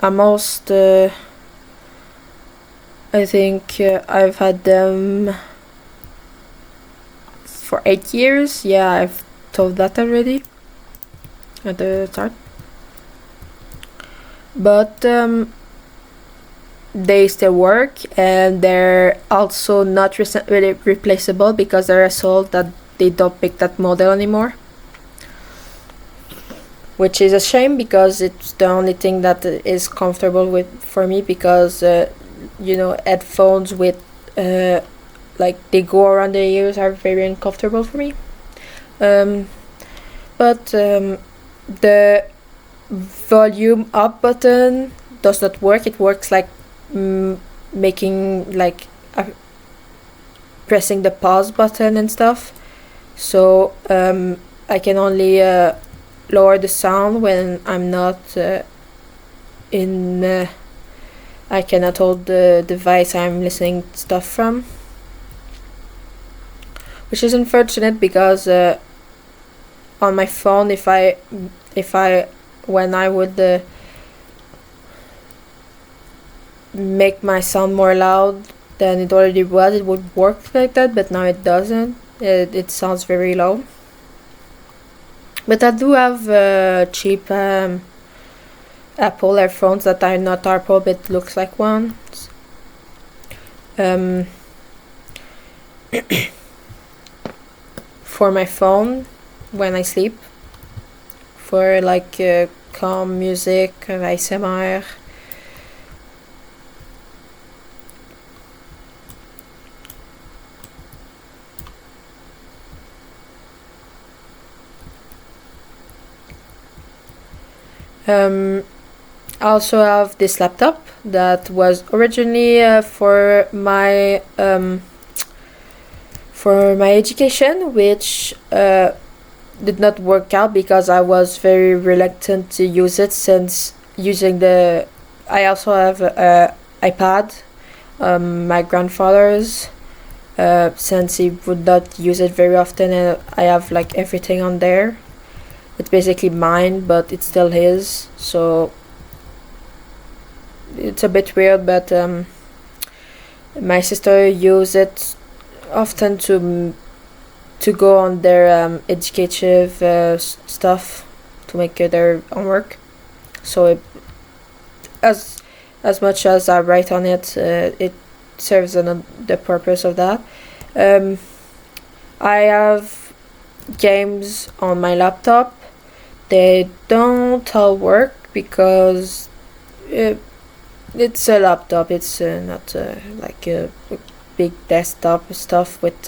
almost I think I've had them for 8 years. Yeah, I've told that already at the start. But they still work, and they're also not really replaceable because they're sold that they don't make that model anymore, which is a shame because it's the only thing that is comfortable for me, because headphones with like they go around the ears are very uncomfortable for me. But the volume up button does not work. It works like making like pressing the pause button and stuff. So I can only lower the sound when I'm not I cannot hold the device I'm listening stuff from, which is unfortunate because on my phone, when I would make my sound more loud than it already was, it would work like that, but now it doesn't. It sounds very low. But I do have cheap Apple earphones that are not Apple but looks like ones. For my phone when I sleep, for like calm music, ASMR. I also have this laptop that was originally for my education, which did not work out because I was very reluctant to use it, since using the I also have a iPad, my grandfather's, since he would not use it very often, and I have like everything on there. It's basically mine, but it's still his, so it's a bit weird. But my sister used it often to go on their educative stuff, to make their homework. So as much as I write on it, it serves the purpose of that. I have games on my laptop. They don't all work because it's a laptop. It's not like a big desktop stuff with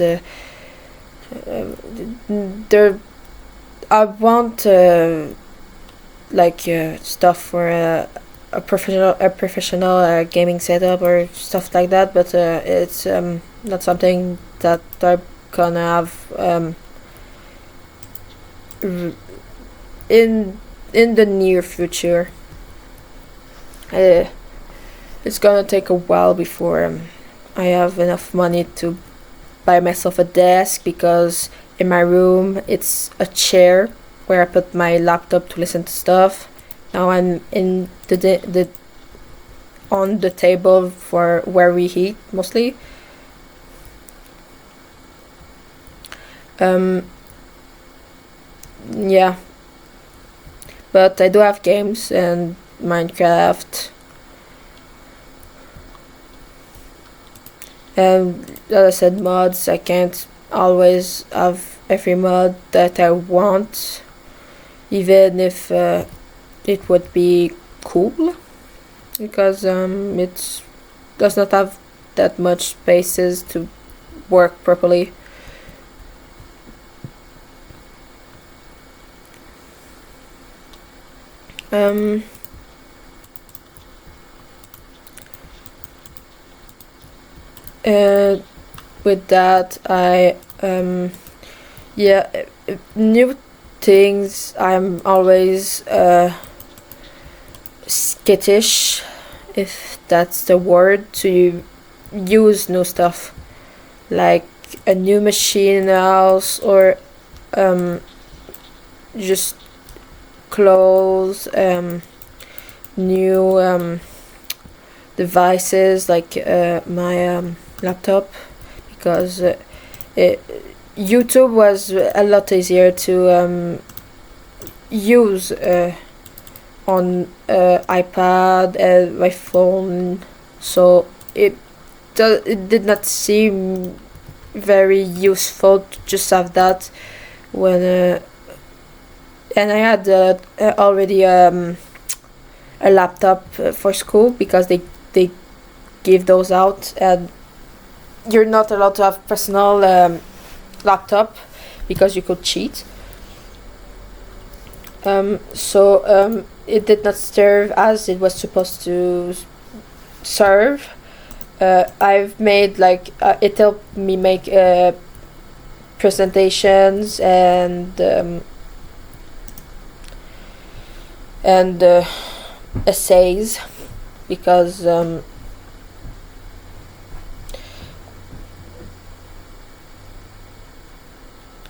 there. I want stuff for a professional gaming setup or stuff like that, but it's not something that I'm gonna have in the near future. It's gonna take a while before I have enough money to buy myself a desk, because in my room it's a chair where I put my laptop to listen to stuff. Now I'm in the on the table for where we eat mostly. Yeah, but I do have games and Minecraft. And as I said, mods. I can't always have every mod that I want, even if it would be cool, because it does not have that much spaces to work properly. With that, new things. I'm always skittish, if that's the word, to use new stuff, like a new machine in the house, or just clothes, new devices like my laptop, because YouTube was a lot easier to use on iPad and my phone, so it did not seem very useful to just have that when and I had already a laptop for school, because they give those out, and you're not allowed to have personal laptop because you could cheat. So it did not serve as it was supposed to serve. I've made it helped me make presentations and essays, because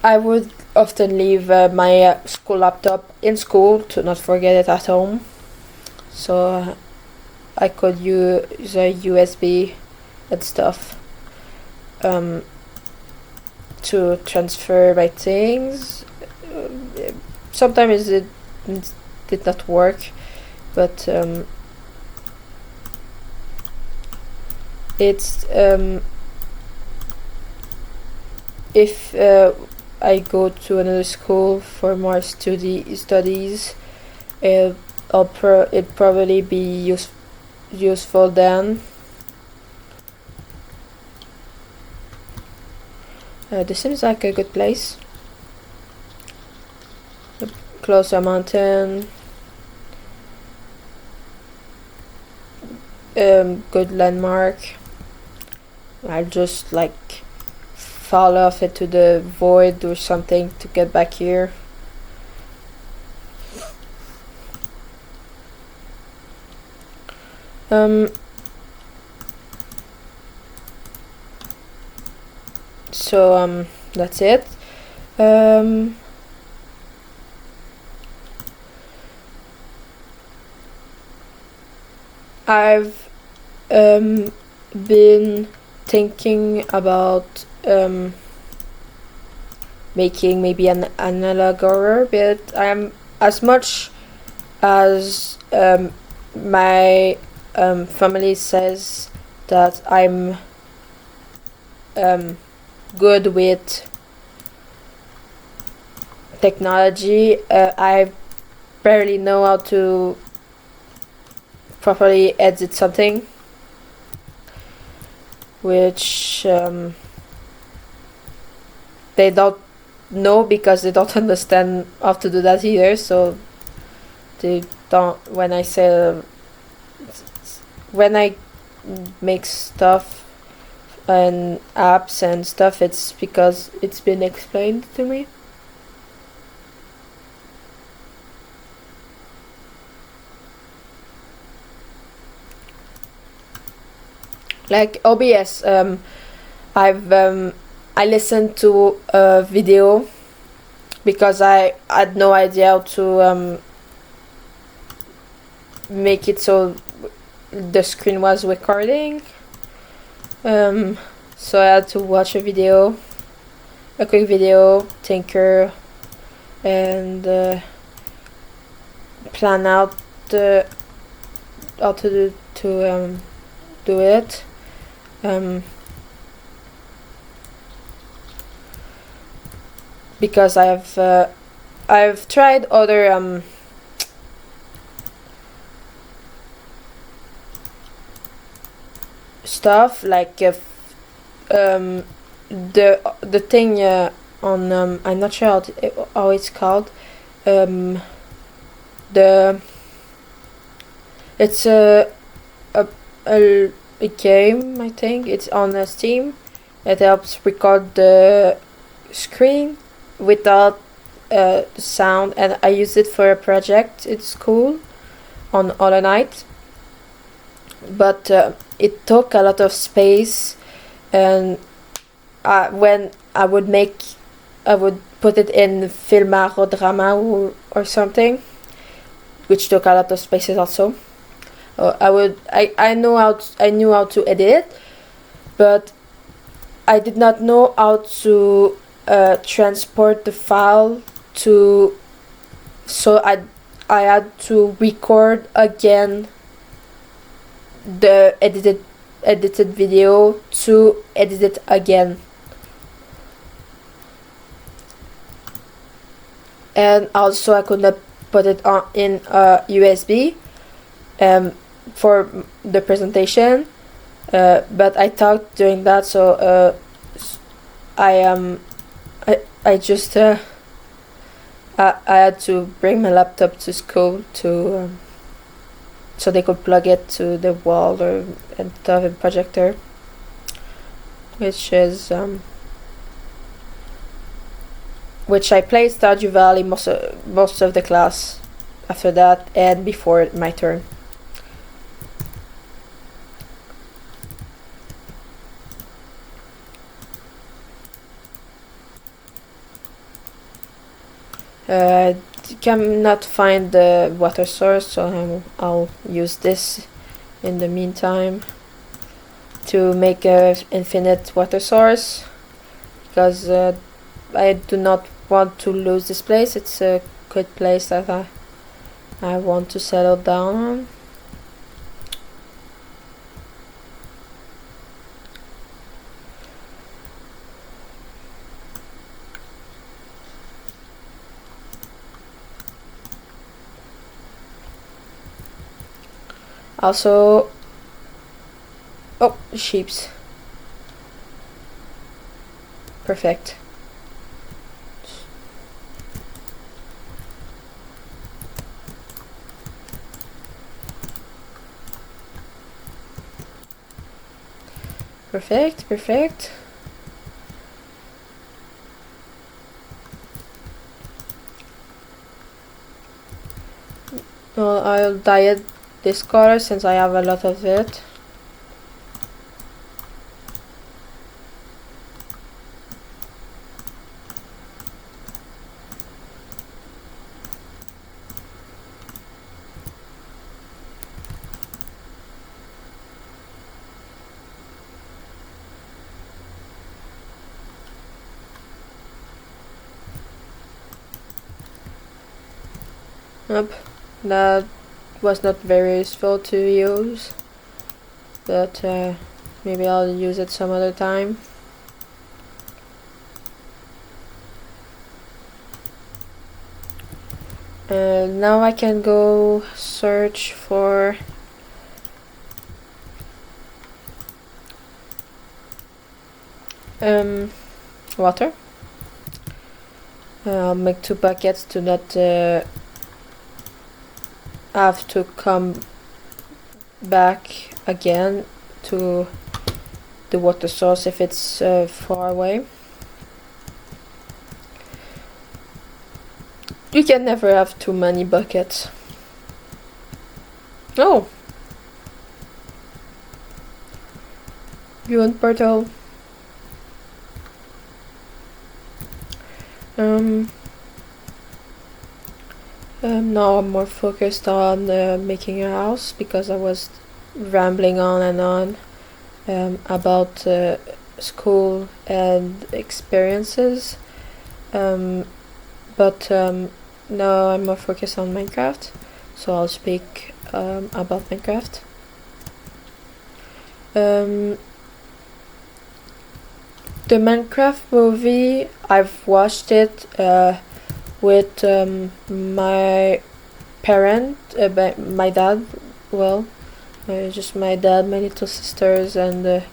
I would often leave my school laptop in school to not forget it at home, so I could use a USB and stuff to transfer my things. sometimes it did not work, but it's if I go to another school for more studies, it'd probably be useful then. This seems like a good place. Close to a mountain. Good landmark. I'll just like fall off into the void or something to get back here. So that's it. I've been thinking about making maybe an analog horror, but I'm as much as my family says that I'm good with technology. I barely know how to properly edit something, which they don't know because they don't understand how to do that either. So they don't. When I make stuff and apps and stuff, it's because it's been explained to me. Like OBS, I listened to a video because I had no idea how to make it so the screen was recording. So I had to watch a quick video, tinker, and plan out how to do it. Because I've tried other stuff like the thing on I'm not sure how it's called. It's a game, I think. It's on Steam. It helps record the screen without sound, and I use it for a project at school on Hollow Knight. But it took a lot of space, and when I would put it in Filmar Drama or something, which took a lot of spaces also. I knew how to edit it, but I did not know how to transport the file to. So I had to record again the edited video to edit it again. And also I could not put it on in USB for the presentation, but I talked during that, so I just I had to bring my laptop to school to so they could plug it to the wall and have a projector, which I played Stardew Valley most of the class after that and before my turn. I cannot find the water source, so I'll use this in the meantime to make a infinite water source, because I do not want to lose this place. It's good place that I want to settle down on. Also, oh, sheeps. Perfect. Perfect. Well, I'll dye this color since I have a lot of it. Nope, that was not very useful to use, but maybe I'll use it some other time. Now I can go search for water. I'll make 2 buckets to not have to come back again to the water source if it's far away. You can never have too many buckets. Oh! Ruined portal. Now I'm more focused on making a house because I was rambling on and on about school and experiences. But now I'm more focused on Minecraft, so I'll speak about Minecraft. The Minecraft movie, I've watched it with my parent, my dad, well, just my dad, my little sisters, and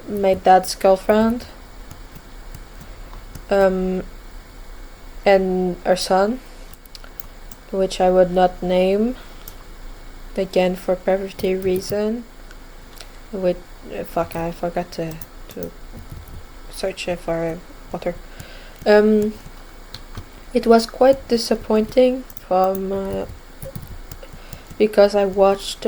my dad's girlfriend, and our son, which I would not name, again for privacy reason. With fuck, I forgot to search for water. It was quite disappointing from because I watched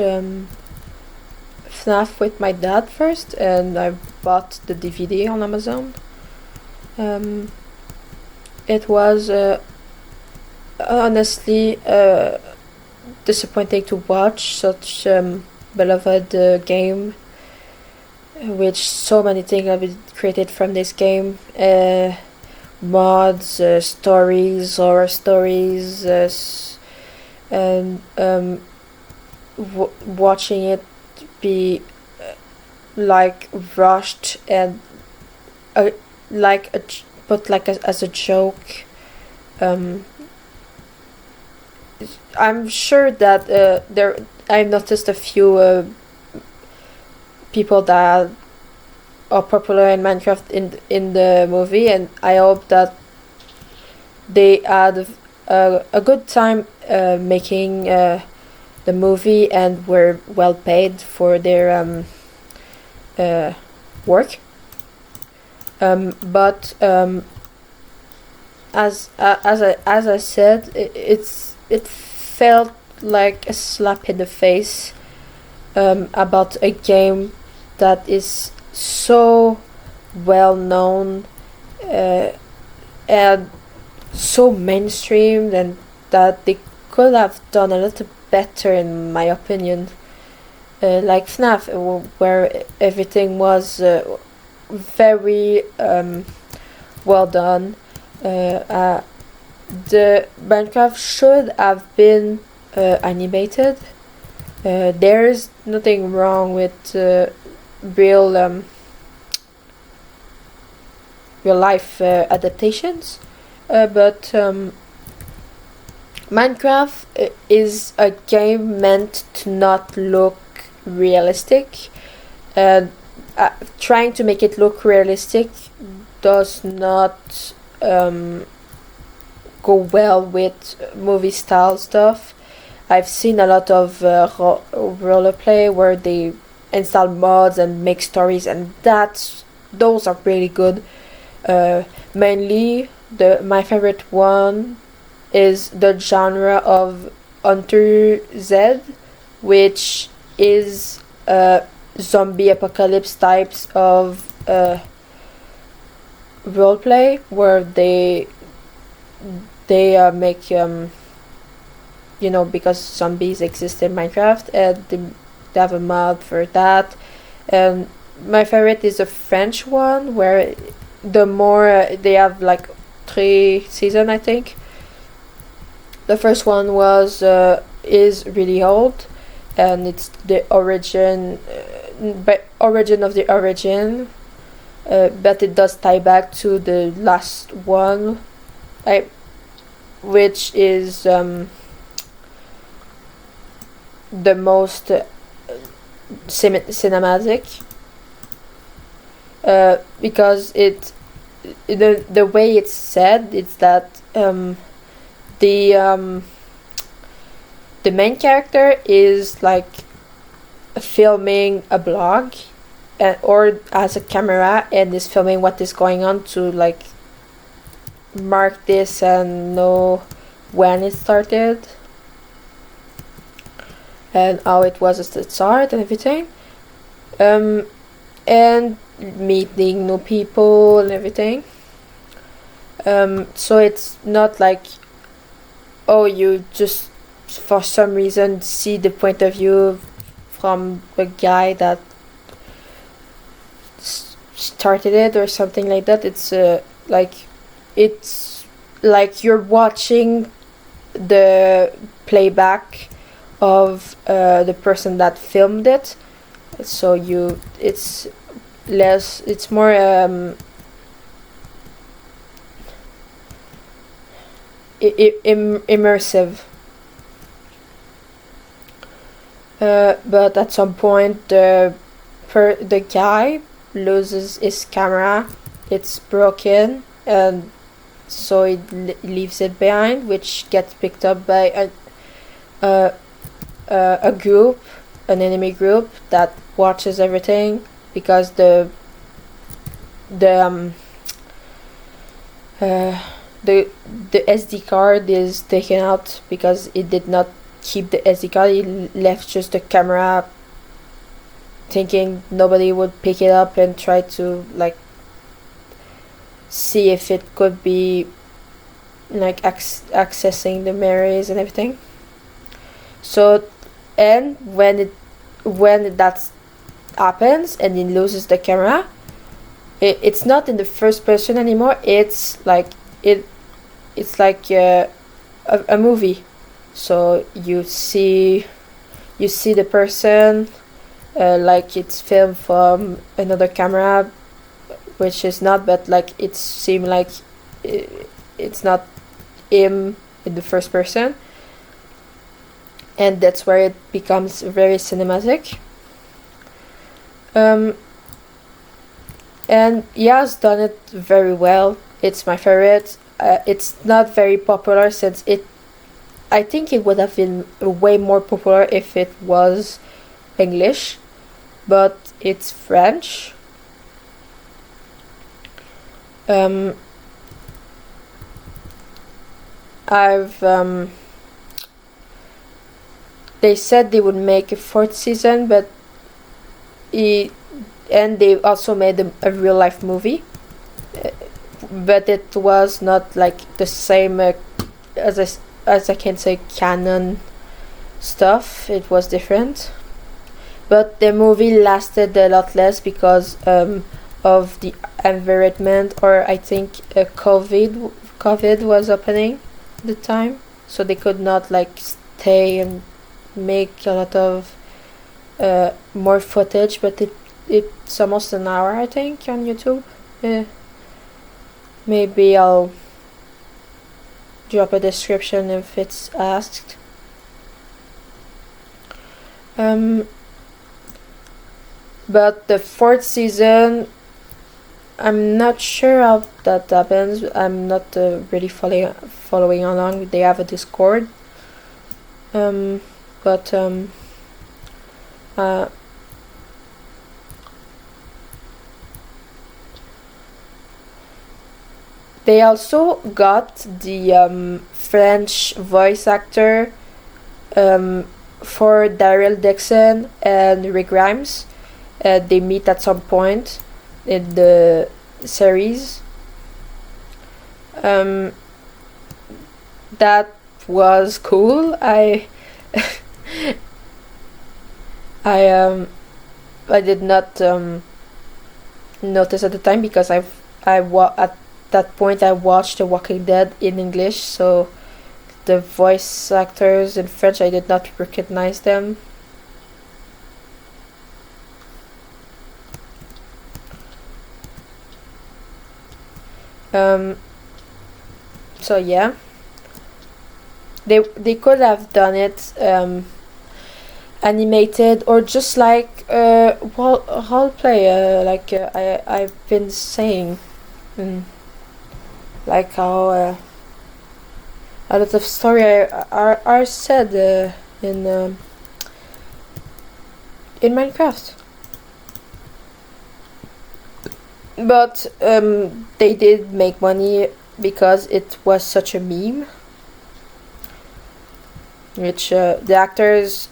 FNAF with my dad first, and I bought the DVD on Amazon. It was honestly disappointing to watch such beloved game, which so many things have been created from this game. Mods, stories, horror stories, and watching it be like rushed and as a joke. I'm sure that I noticed a few people that are popular in Minecraft in the movie, and I hope that they had a good time making the movie and were well paid for their work. But as I said, it felt like a slap in the face about a game that is so well known and so mainstream, and that they could have done a little better, in my opinion. Like FNAF, where everything was very well done, Uh, the Minecraft should have been animated. There's nothing wrong with real real life adaptations, but Minecraft is a game meant to not look realistic, and trying to make it look realistic does not go well with movie style stuff. I've seen a lot of roleplay where they install mods and make stories, and those are really good. Mainly, the my favorite one is the genre of Hunter Z, which is zombie apocalypse types of roleplay where they make because zombies exist in Minecraft, and they have a mod for that. And my favorite is a French one where the more they have like 3 seasons, I think. The first one was is really old, and it's the origin of the origin, but it does tie back to the last one, which is the most cinematic, because the way it's said is that the main character is like filming a blog, or has a camera and is filming what is going on to like mark this and know when it started and how it was at the start and everything, and meeting new people and everything. So it's not like, oh, you just for some reason see the point of view from the guy that started it or something like that. It's like you're watching the playback of the person that filmed it, so it's more immersive. But at some point the guy loses his camera, it's broken, and so it leaves it behind, which gets picked up by a group, an enemy group that watches everything, because the SD card is taken out because it did not keep the SD card. It left just the camera, thinking nobody would pick it up and try to like see if it could be like accessing the memories and everything. So, and when that happens and it loses the camera, it's not in the first person anymore. It's like a movie. So you see the person like it's filmed from another camera, which is not, but like it seems like it's not him in the first person, and that's where it becomes very cinematic. And Yas done it very well. It's my favorite. It's not very popular since I think it would have been way more popular if it was English, but it's French. They said they would make a 4th season, but and they also made a real life movie, but it was not like the same as I can say canon stuff. It was different, but the movie lasted a lot less because of the environment, or I think COVID was opening at the time, so they could not like stay and make a lot of more footage, but it's almost an hour, I think, on YouTube. Maybe I'll drop a description if it's asked. But the fourth season, I'm not sure how that happens. I'm not really following along. They have a Discord. But they also got the French voice actor for Daryl Dixon and Rick Grimes. They meet at some point in the series. That was cool. I did not notice at the time because at that point I watched The Walking Dead in English, so the voice actors in French, I did not recognize them. So yeah, they could have done it animated or just like role play, I've been saying, like how a lot of story are said in Minecraft. But they did make money because it was such a meme, which the actors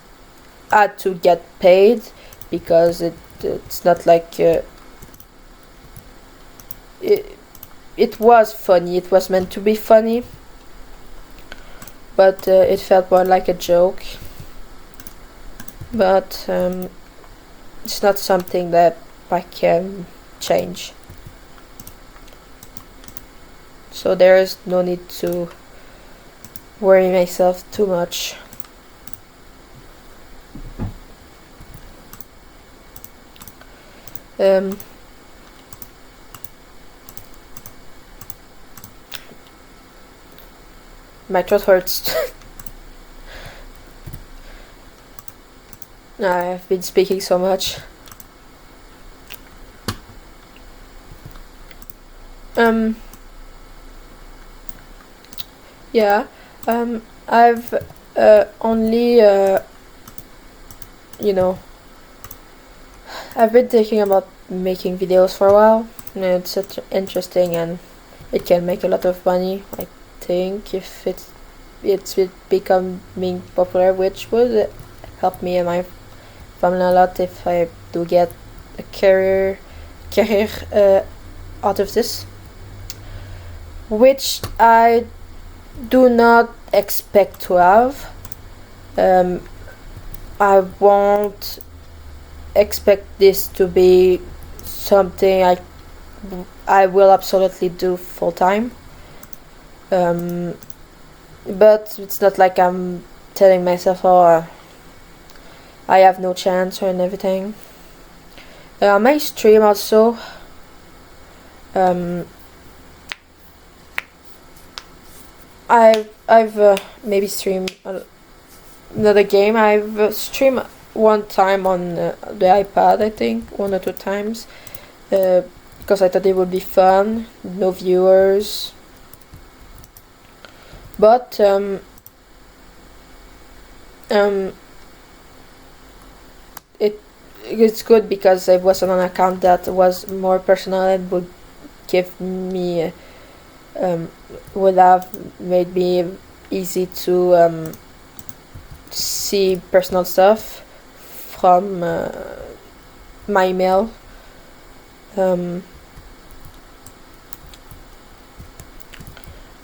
had to get paid because it's not like it was funny. It was meant to be funny, but it felt more like a joke. But it's not something that I can change. So there is no need to worry myself too much. My throat hurts. I've been speaking so much. Yeah, I've only, I've been thinking about making videos for a while. It's such interesting and it can make a lot of money, I think, if it's becoming popular, which would help me and my family a lot if I do get a career out of this, which I do not expect to have. I won't expect this to be something I will absolutely do full time. But it's not like I'm telling myself, oh, I have no chance or everything. I may stream also. I've maybe streamed another game. I've streamed one time on the iPad, I think, 1 or 2 times, because I thought it would be fun, no viewers. But it's good because it was on an account that was more personal and would give me would have made me easy to see personal stuff from my email.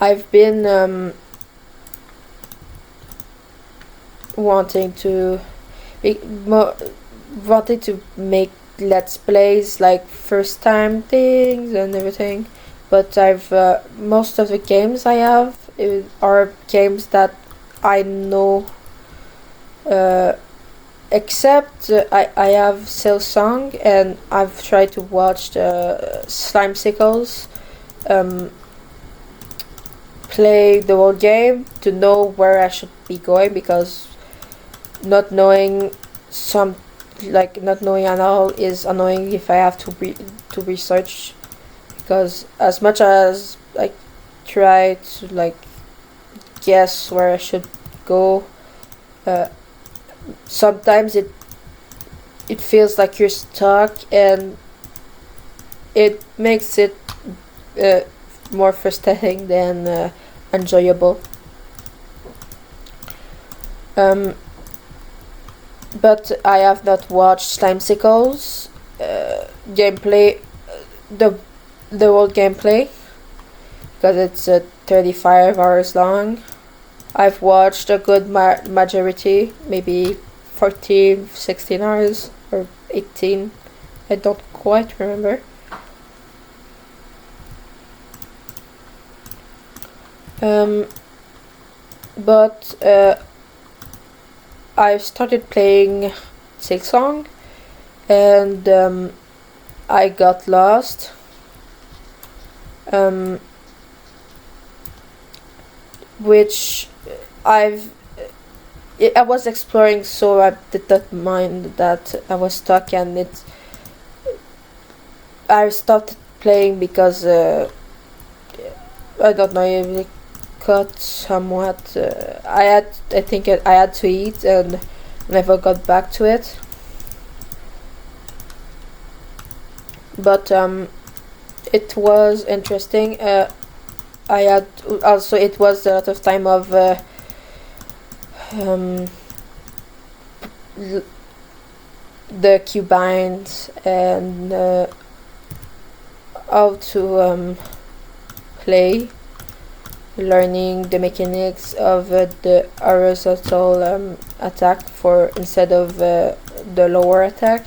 I've been wanting to make let's plays, like first time things and everything, but I've most of the games I have are games that I know. Uh, Except I have Silsong, and I've tried to watch the Slimecicles play the whole game to know where I should be going, because not knowing some not knowing at all is annoying if I have to research, because as much as I try to guess where I should go, uh, sometimes it feels like you're stuck, and it makes it uh, more frustrating than enjoyable. Um, but I have not watched Slimecicles gameplay, the the whole gameplay, because it's 35 hours long. I've watched a good majority, maybe 14, 16 hours, or 18. I don't quite remember. Um, but I've started playing Silksong, and I got lost. Which I've I was exploring, so I did not mind that I was stuck, and I stopped playing because I don't know, it got somewhat. I think I had to eat and never got back to it. But it was interesting. I had also, it was a lot of time of um, the Cubines, and how to play, learning the mechanics of the horizontal attack for instead of the lower attack.